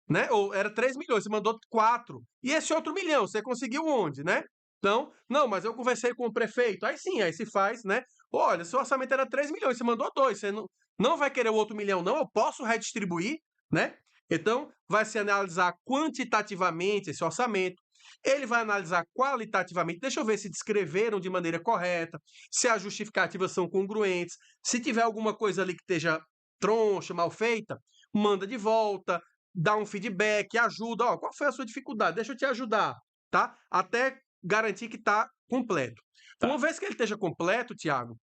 né? Ou era 3 milhões, você mandou 4. E esse outro milhão, você conseguiu onde, né? Então, não, mas eu conversei com o prefeito. Aí sim, aí se faz, né? Olha, seu orçamento era 3 milhões, você mandou 2, você não vai querer o outro milhão, não? Eu posso redistribuir, né? Então, vai se analisar quantitativamente esse orçamento. Ele vai analisar qualitativamente. Deixa eu ver se descreveram de maneira correta, se as justificativas são congruentes. Se tiver alguma coisa ali que esteja troncha, mal feita, manda de volta, dá um feedback, ajuda. Ó, qual foi a sua dificuldade? Deixa eu te ajudar, tá? Até garantir que está completo. Uma Tá. vez que ele esteja completo, Tiago,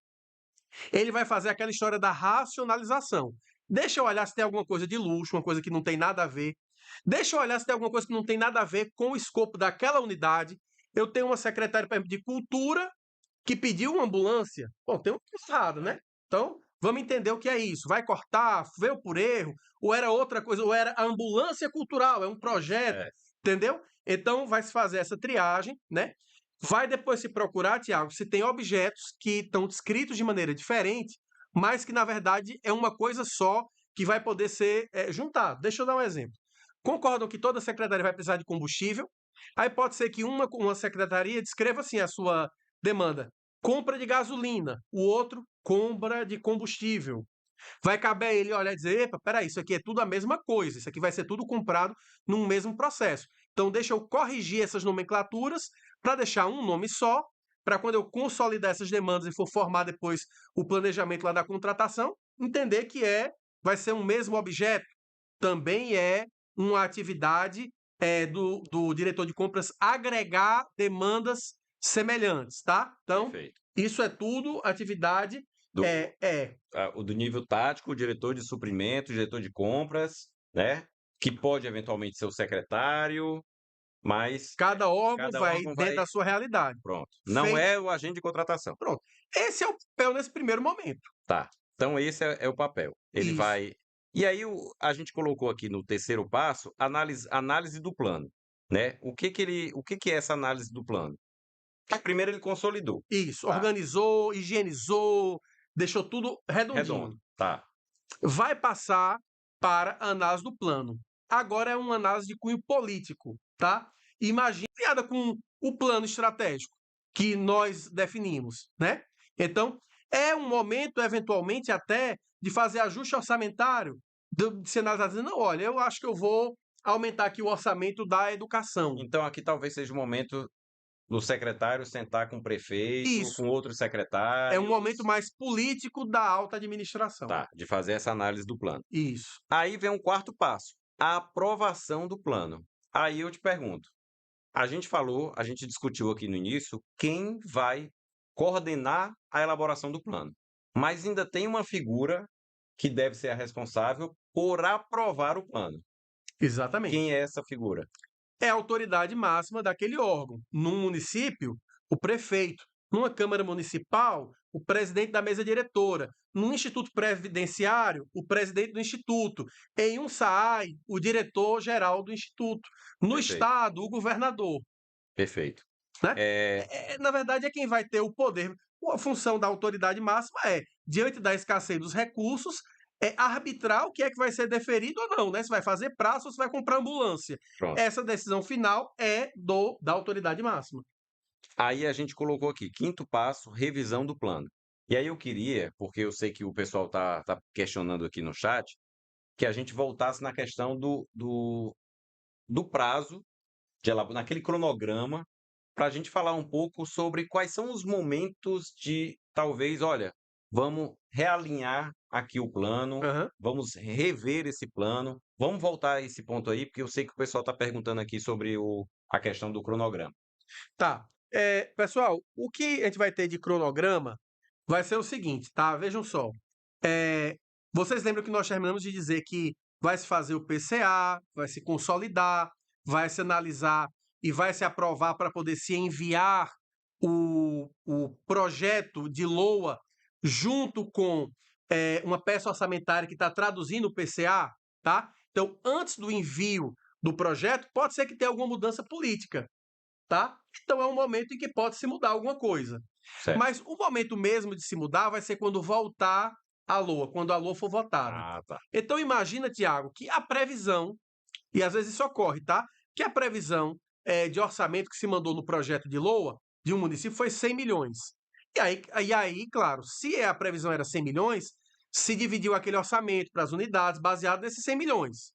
ele vai fazer aquela história da racionalização. Deixa eu olhar se tem alguma coisa de luxo, uma coisa que não tem nada a ver. Deixa eu olhar se tem alguma coisa que não tem nada a ver com o escopo daquela unidade. Eu tenho uma secretária, por exemplo, de cultura que pediu uma ambulância. Bom, tem uma coisa errada, né? Então, vamos entender o que é isso. Vai cortar, veio por erro, ou era outra coisa, ou era a ambulância cultural, é um projeto, É, entendeu? Então, vai se fazer essa triagem, né? Vai depois se procurar, Tiago, se tem objetos que estão descritos de maneira diferente, mas que na verdade é uma coisa só que vai poder ser juntado. Deixa eu dar um exemplo. Concordam que toda secretaria vai precisar de combustível? Aí pode ser que uma secretaria descreva assim a sua demanda: compra de gasolina, o outro, compra de combustível. Vai caber a ele olhar e dizer: epa, peraí, isso aqui é tudo a mesma coisa, isso aqui vai ser tudo comprado num mesmo processo. Então, deixa eu corrigir essas nomenclaturas para deixar um nome só, para quando eu consolidar essas demandas e for formar depois o planejamento lá da contratação, entender que vai ser um mesmo objeto. Também é uma atividade do diretor de compras agregar demandas semelhantes, tá? Então, perfeito. isso é tudo atividade Do, é o do nível tático, o diretor de suprimento, o diretor de compras, né? Que pode eventualmente ser o secretário, mas cada órgão cada vai órgão dentro vai. da sua realidade. Pronto. Não Feito, é o agente de contratação. pronto. Esse é o papel nesse primeiro momento. Tá. Então, esse é o papel. Ele Isso, vai. E aí, a gente colocou aqui no terceiro passo, análise do plano. Né? O que é essa análise do plano? Primeiro, ele consolidou. isso. Tá. Organizou, higienizou, deixou tudo redondinho. Redondo. Tá. Vai passar para a análise do plano. Agora é uma análise de cunho político, tá? Imagine piada com o plano estratégico que nós definimos, né? Então, é um momento, eventualmente, até de fazer ajuste orçamentário, de se analisar dizendo, não, olha, eu acho que eu vou aumentar aqui o orçamento da educação. Então, aqui talvez seja o momento do secretário sentar com o prefeito, Isso com outros é um momento secretários, mais político da alta administração. tá, de fazer essa análise do plano. Isso. Aí vem um quarto passo, a aprovação do plano. Aí eu te pergunto, a gente discutiu aqui no início quem vai coordenar a elaboração do plano. Mas ainda tem uma figura que deve ser a responsável por aprovar o plano. Quem Exatamente. é essa figura? É a autoridade máxima daquele órgão. Num município, o prefeito. Numa Câmara Municipal, o presidente da mesa diretora. Num instituto previdenciário, o presidente do instituto. Em um SAAI, o diretor-geral do instituto. No Perfeito, estado, o governador. perfeito. Né? É, Na verdade, é quem vai ter o poder. A função da autoridade máxima é, diante da escassez dos recursos, arbitrar o que é que vai ser deferido ou não, né? Se vai fazer prazo ou se vai comprar ambulância. pronto. Essa decisão final é da autoridade máxima. Aí a gente colocou aqui, quinto passo, revisão do plano. E aí eu queria, porque eu sei que o pessoal tá questionando aqui no chat, que a gente voltasse na questão do prazo, naquele cronograma, para a gente falar um pouco sobre quais são os momentos de, talvez, olha, vamos realinhar aqui o plano, Aham. vamos rever esse plano, vamos voltar a esse ponto aí, porque eu sei que o pessoal está perguntando aqui sobre a questão do cronograma. Tá. Pessoal, o que a gente vai ter de cronograma vai ser o seguinte, tá? Vejam só. Vocês lembram que nós terminamos de dizer que vai se fazer o PCA, vai se consolidar, vai se analisar e vai se aprovar para poder se enviar o projeto de LOA junto com uma peça orçamentária que está traduzindo o PCA, tá? Então, antes do envio do projeto, pode ser que tenha alguma mudança política, tá? Então é um momento em que pode se mudar alguma coisa. Certo. Mas o momento mesmo de se mudar vai ser quando voltar a LOA, quando a LOA for votada. Ah, tá. Então imagina, Tiago, que a previsão e às vezes isso ocorre, tá? Que a previsão de orçamento que se mandou no projeto de LOA de um município foi 100 milhões. E aí, claro, se a previsão era 100 milhões, se dividiu aquele orçamento para as unidades baseado nesses 100 milhões.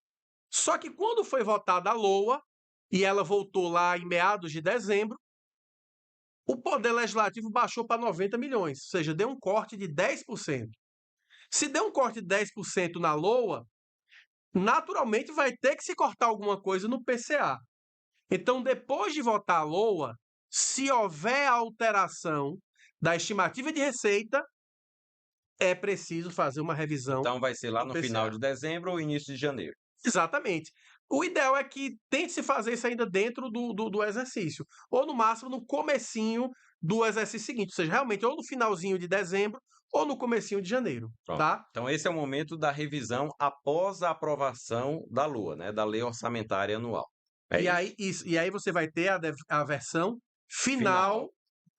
Só que quando foi votada a LOA, e ela voltou lá em meados de dezembro, o Poder Legislativo baixou para 90 milhões, ou seja, deu um corte de 10%. Se deu um corte de 10% na LOA, naturalmente vai ter que se cortar alguma coisa no PCA. Então, depois de votar a LOA, se houver alteração da estimativa de receita, é preciso fazer uma revisão Então vai ser lá do no final PCA. de dezembro ou início de janeiro. Exatamente. O ideal é que tente se fazer isso ainda dentro do exercício, ou no máximo no comecinho do exercício seguinte, ou seja, realmente ou no finalzinho de dezembro ou no comecinho de janeiro, Pronto. tá? Então esse é o momento da revisão após a aprovação da LOA, né, da Lei Orçamentária Anual. É isso? E aí você vai ter a versão Final. final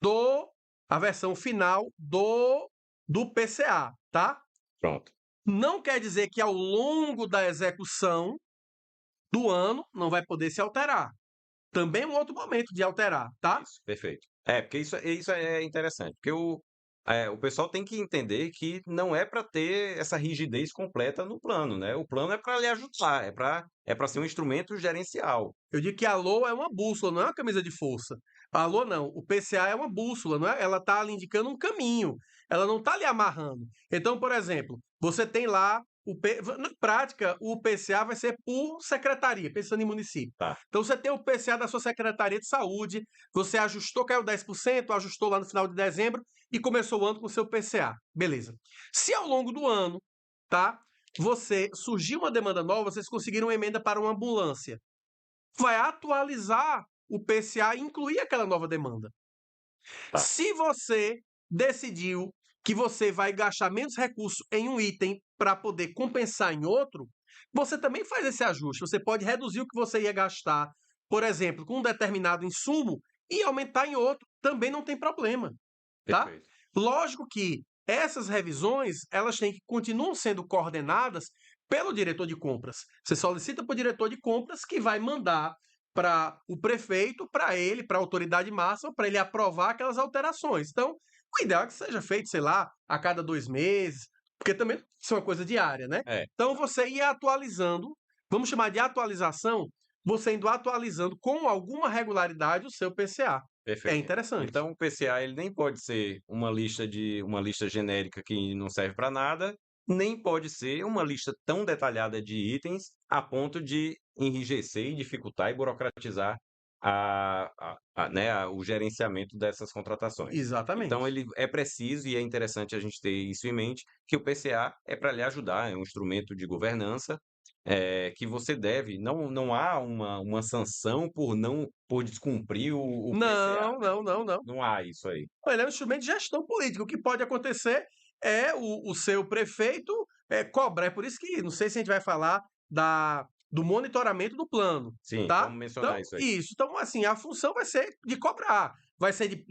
do a versão final do PCA, tá? Pronto. Não quer dizer que ao longo da execução do ano não vai poder se alterar. Também é um outro momento de alterar, tá? Isso, perfeito. É, porque isso é interessante, porque o pessoal tem que entender que não é para ter essa rigidez completa no plano, né? O plano é para lhe ajudar, é para ser um instrumento gerencial. Eu digo que a LOA é uma bússola, não é uma camisa de força. A LOA não, o PCA é uma bússola, não é? Ela está ali indicando um caminho, ela não está ali amarrando. Então, por exemplo, você tem lá, na prática, o PCA vai ser por secretaria, pensando em município. Tá, Então, você tem o PCA da sua Secretaria de Saúde, você ajustou, caiu 10%, ajustou lá no final de dezembro e começou o ano com o seu PCA. Beleza. Se ao longo do ano, tá? Surgiu uma demanda nova, vocês conseguiram uma emenda para uma ambulância, vai atualizar o PCA e incluir aquela nova demanda. tá. Se você decidiu que você vai gastar menos recursos em um item para poder compensar em outro, você também faz esse ajuste. Você pode reduzir o que você ia gastar, por exemplo, com um determinado insumo e aumentar em outro. Também não tem problema, tá? Perfeito. Lógico que essas revisões, elas continuam sendo coordenadas pelo diretor de compras. Você solicita para o diretor de compras que vai mandar para o prefeito, para ele, para a autoridade máxima, para ele aprovar aquelas alterações. Então, o ideal é que seja feito, sei lá, a cada 2 meses, porque também isso é uma coisa diária, né? É, Então, você ia atualizando, vamos chamar de atualização, você indo atualizando com alguma regularidade o seu PCA. É perfeito. interessante. Então o PCA ele nem pode ser uma lista genérica que não serve para nada, nem pode ser uma lista tão detalhada de itens a ponto de enrijecer e dificultar e burocratizar o gerenciamento dessas contratações. Então Exatamente. ele é preciso e é interessante a gente ter isso em mente, que o PCA é para lhe ajudar, é um instrumento de governança, que você deve, não há uma sanção por descumprir o PCA, Não, né? não, não, não. Não há isso aí. Ele é um instrumento de gestão política. O que pode acontecer é o seu prefeito cobrar. É por isso que, não sei se a gente vai falar do monitoramento do plano, Sim, tá? vamos mencionar Então, isso aí. isso. Então, assim, a função vai ser de cobrar. Vai ser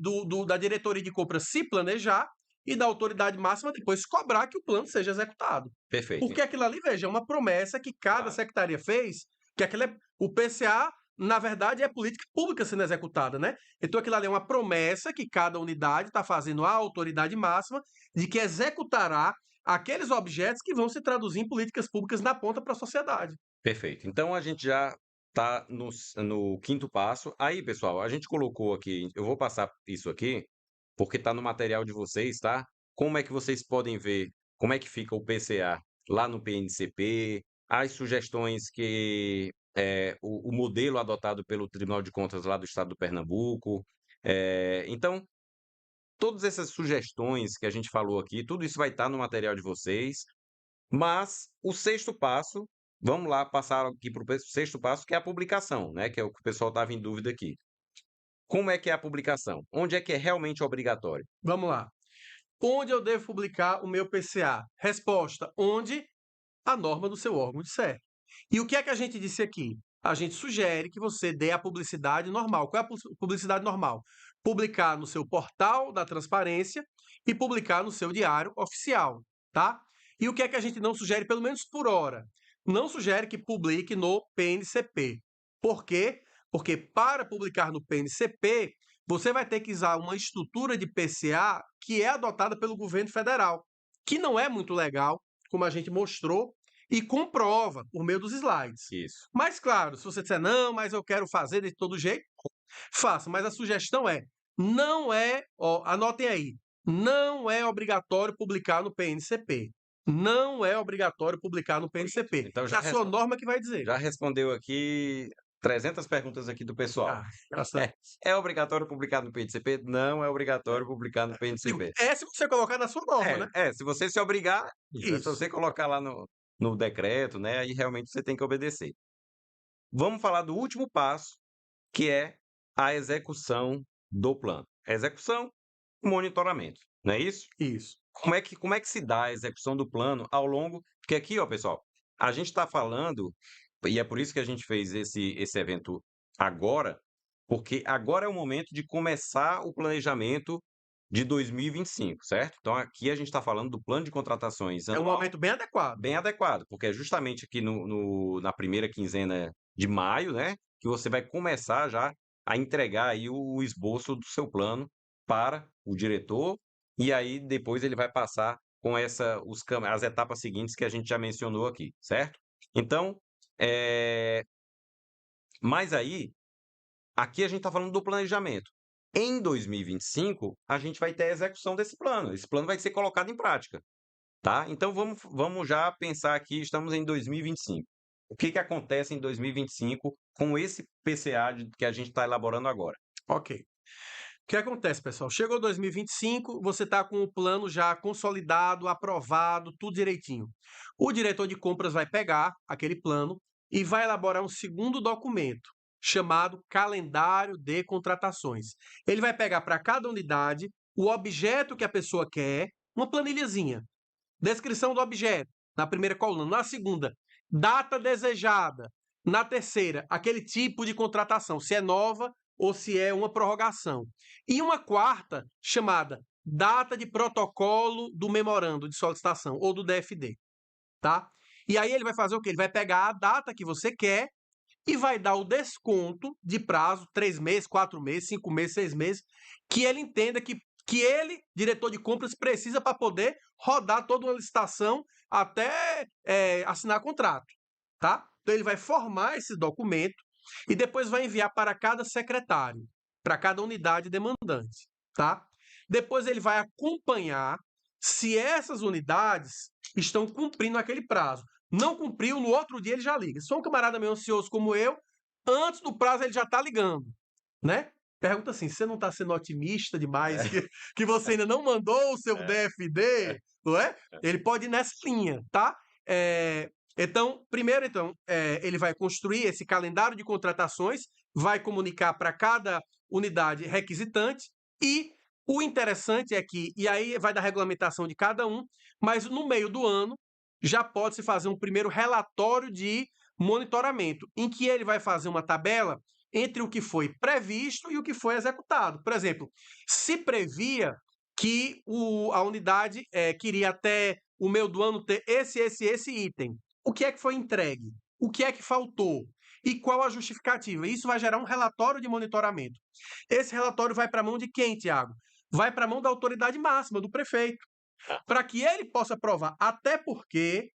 da diretoria de compras se planejar e da autoridade máxima depois cobrar que o plano seja executado. Perfeito. Porque aquilo ali, veja, é uma promessa que cada Claro, secretaria fez, que o PCA, na verdade, é política pública sendo executada, né? Então aquilo ali é uma promessa que cada unidade está fazendo à autoridade máxima de que executará aqueles objetos que vão se traduzir em políticas públicas na ponta para a sociedade. perfeito. Então a gente já está no quinto passo. Aí, pessoal, a gente colocou aqui, eu vou passar isso aqui, porque está no material de vocês, tá? Como é que vocês podem ver como é que fica o PCA lá no PNCP, as sugestões que o modelo adotado pelo Tribunal de Contas lá do Estado do Pernambuco. Então, todas essas sugestões que a gente falou aqui, tudo isso vai estar no material de vocês. Mas o sexto passo, vamos lá passar aqui para o sexto passo, que é a publicação, né? Que é o que o pessoal estava em dúvida aqui. Como é que é a publicação? Onde é que é realmente obrigatório? Vamos lá. Onde eu devo publicar o meu PCA? Resposta: onde a norma do seu órgão disser. E o que é que a gente disse aqui? A gente sugere que você dê a publicidade normal. Qual é a publicidade normal? Publicar no seu portal da transparência e publicar no seu diário oficial, tá? E o que é que a gente não sugere, pelo menos por hora? não sugere que publique no PNCP. Por quê? Porque para publicar no PNCP, você vai ter que usar uma estrutura de PCA que é adotada pelo governo federal, que não é muito legal, como a gente mostrou, e comprova por meio dos slides. Isso. Mas, claro, se você disser, não, mas eu quero fazer de todo jeito, faça. Mas a sugestão é, não é, ó, anotem aí, não é obrigatório publicar no PNCP. Não é obrigatório publicar no PNCP. Então É a sua norma que vai dizer. já respondeu aqui 300 perguntas aqui do pessoal. Ah, bastante. É obrigatório publicar no PNCP? Não é obrigatório publicar no Digo, PNCP. é se você colocar na sua norma, né? Se você se obrigar, se Isso. você colocar lá no decreto, né, aí realmente você tem que obedecer. Vamos falar do último passo, que é a execução do plano. Execução, monitoramento, não é isso? Isso. Como é que se dá a execução do plano ao longo? Porque aqui, ó, pessoal, a gente está falando, e é por isso que a gente fez esse evento agora, porque agora é o momento de começar o planejamento de 2025, certo? Então aqui a gente está falando do plano de contratações É um anual momento bem adequado. bem adequado, porque é justamente aqui na primeira quinzena de maio, né, que você vai começar já a entregar aí o esboço do seu plano para o diretor, e aí depois ele vai passar com as etapas seguintes que a gente já mencionou aqui, certo? Então, mas aí, aqui a gente está falando do planejamento. Em 2025, a gente vai ter a execução desse plano. Esse plano vai ser colocado em prática. Tá? Então vamos já pensar aqui, estamos em 2025. O que acontece em 2025 com esse PCA que a gente está elaborando agora? Ok. O que acontece, pessoal? Chegou 2025, você está com o plano já consolidado, aprovado, tudo direitinho. O diretor de compras vai pegar aquele plano e vai elaborar um segundo documento, chamado calendário de contratações. Ele vai pegar para cada unidade o objeto que a pessoa quer, uma planilhazinha. Descrição do objeto, na primeira coluna. Na segunda, data desejada. Na terceira, aquele tipo de contratação, se é nova ou se é uma prorrogação. E uma quarta, chamada data de protocolo do memorando de solicitação ou do DFD, tá? E aí ele vai fazer o quê? Ele vai pegar a data que você quer e vai dar o desconto de prazo, 3 meses, 4 meses, 5 meses, 6 meses, que ele entenda que ele, diretor de compras, precisa para poder rodar toda uma licitação até assinar contrato, tá? Então ele vai formar esse documento e depois vai enviar para cada secretário, para cada unidade demandante, tá? Depois ele vai acompanhar se essas unidades estão cumprindo aquele prazo. Não cumpriu, no outro dia ele já liga. Se for um camarada meio ansioso como eu, antes do prazo ele já está ligando, né? Pergunta assim, você não está sendo otimista demais, que você ainda não mandou o seu DFD, não é? Ele pode ir nessa linha, tá? Então, primeiro, ele vai construir esse calendário de contratações, vai comunicar para cada unidade requisitante e o interessante é que, e aí vai da regulamentação de cada um, mas no meio do ano já pode-se fazer um primeiro relatório de monitoramento, em que ele vai fazer uma tabela entre o que foi previsto e o que foi executado. Por exemplo, se previa que a unidade queria até o meio do ano ter esse item. O que é que foi entregue? O que é que faltou? E qual a justificativa? Isso vai gerar um relatório de monitoramento. Esse relatório vai para a mão de quem, Tiago? Vai para a mão da autoridade máxima, do prefeito, para que ele possa aprovar. Até porque,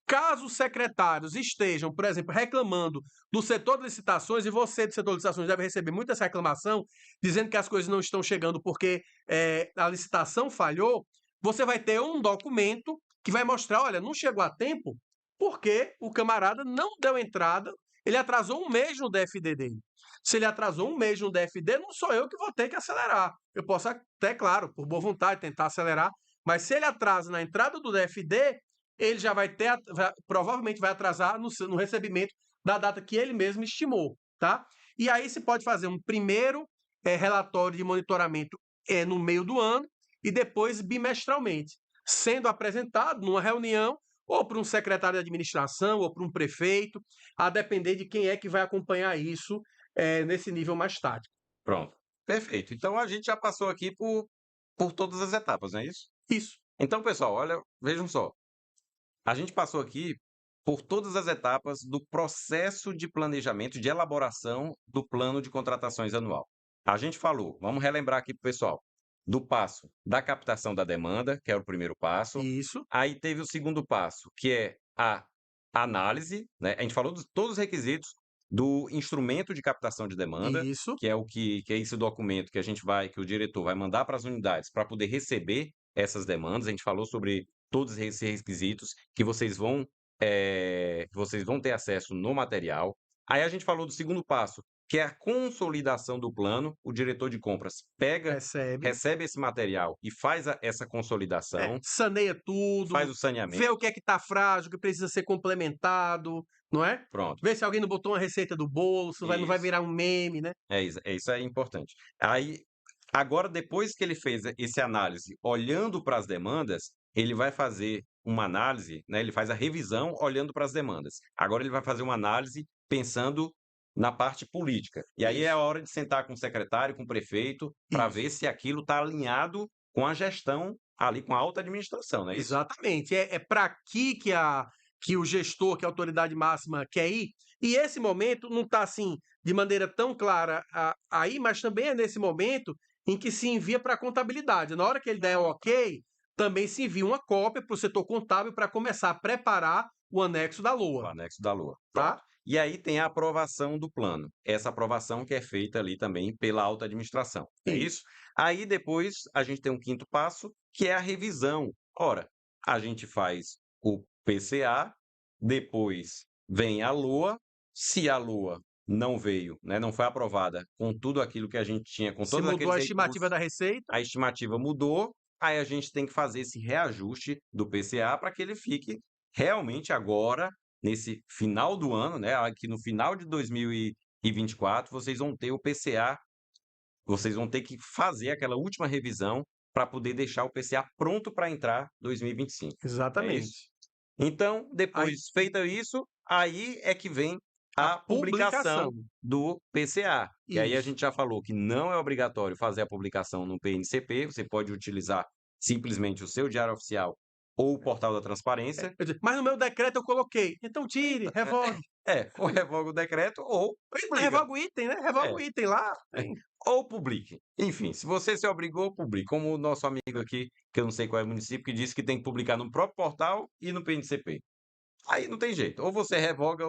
caso os secretários estejam, por exemplo, reclamando do setor de licitações, e você do setor de licitações deve receber muita essa reclamação, dizendo que as coisas não estão chegando porque a licitação falhou, você vai ter um documento que vai mostrar, olha, não chegou a tempo porque o camarada não deu entrada, ele atrasou um mês no DFD dele. Se ele atrasou um mês no DFD, não sou eu que vou ter que acelerar. Eu posso até, claro, por boa vontade, tentar acelerar, mas se ele atrasa na entrada do DFD, ele já provavelmente vai atrasar no recebimento da data que ele mesmo estimou, tá? E aí se pode fazer um primeiro relatório de monitoramento no meio do ano e depois bimestralmente, sendo apresentado numa reunião ou para um secretário de administração ou para um prefeito, a depender de quem é que vai acompanhar isso nesse nível mais tático. Pronto, perfeito. Então a gente já passou aqui por todas as etapas, não é isso? Isso. Então, pessoal, olha, vejam só. A gente passou aqui por todas as etapas do processo de planejamento, de elaboração do plano de contratações anual. A gente falou, vamos relembrar aqui para o pessoal, do passo da captação da demanda, que é o primeiro passo. Isso, Aí teve o segundo passo, que é a análise, né? A gente falou de todos os requisitos do instrumento de captação de demanda, isso, que é que é esse documento que a gente vai, que o diretor vai mandar para as unidades para poder receber essas demandas. A gente falou sobre todos esses requisitos que vocês vão ter acesso no material. Aí a gente falou do segundo passo, que é a consolidação do plano. O diretor de compras recebe. recebe esse material e faz essa consolidação, Saneia faz tudo, o vê saneamento. o que é que tá frágil, que precisa ser complementado, não é? Pronto. Vê se alguém não botou uma receita do bolso, não vai Isso. virar um meme, né? Isso é importante. Aí, agora, depois que ele fez esse análise, olhando para as demandas, ele vai fazer uma análise, né? Ele faz a revisão olhando para as demandas. Agora ele vai fazer uma análise pensando na parte política. E aí é a Isso, hora de sentar com o secretário, com o prefeito, para ver isso. se aquilo está alinhado com a gestão ali, com a alta administração, não é isso? Exatamente. É para aqui que o gestor, que a autoridade máxima quer ir. E esse momento não está assim de maneira tão clara aí, mas também é nesse momento em que se envia para a contabilidade. Na hora que ele der o ok, também se envia uma cópia para o setor contábil para começar a preparar o anexo da O LOA, anexo da LOA. tá? Pronto. E aí tem a aprovação do plano. Essa aprovação que é feita ali também pela alta administração, não é isso? Isso. Aí depois a gente tem um quinto passo, que é a revisão. Ora, a gente faz o PCA, depois vem a LOA. Se a LOA não veio, né, não foi aprovada com tudo aquilo que a gente tinha, com Se todos mudou aqueles a estimativa recursos, da receita, a estimativa mudou, aí a gente tem que fazer esse reajuste do PCA para que ele fique realmente agora, nesse final do ano, né? Aqui no final de 2024, vocês vão ter o PCA, vocês vão ter que fazer aquela última revisão para poder deixar o PCA pronto para entrar 2025. É isso? exatamente. Então, Aí depois feito isso, aí é que vem a a publicação. publicação do PCA. Que aí a Isso. gente já falou que não é obrigatório fazer a publicação no PNCP, você pode utilizar simplesmente o seu diário oficial ou o portal da transparência. Mas no meu decreto eu coloquei. Então tire, Então, revogue. ou revoga o decreto ou publica. Revoga o item, né? Revoga É, o item lá. é, ou publique. Enfim, se você se obrigou, publique. Como o nosso amigo aqui, que eu não sei qual é o município, que disse que tem que publicar no próprio portal e no PNCP. Aí não tem jeito. Ou você revoga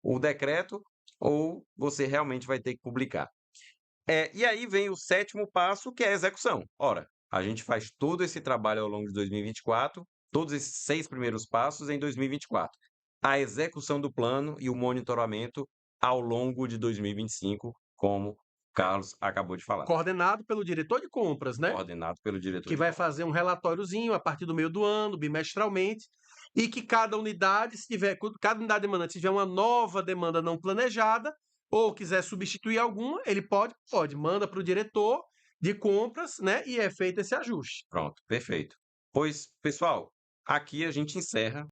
o decreto, ou você realmente vai ter que publicar. E aí vem o sétimo passo, que é a execução. Ora, a gente faz todo esse trabalho ao longo de 2024, todos esses 6 primeiros passos em 2024. A execução do plano e o monitoramento ao longo de 2025, como o Carlos acabou de falar, Coordenado pelo diretor de compras, né? coordenado pelo diretor Que de vai compras. fazer um relatóriozinho a partir do meio do ano, bimestralmente, e que cada unidade, se tiver, cada unidade demandante tiver uma nova demanda não planejada, ou quiser substituir alguma, ele pode, manda para o diretor de compras, né? E é feito esse ajuste. Pronto, perfeito. Pois, pessoal, aqui a gente encerra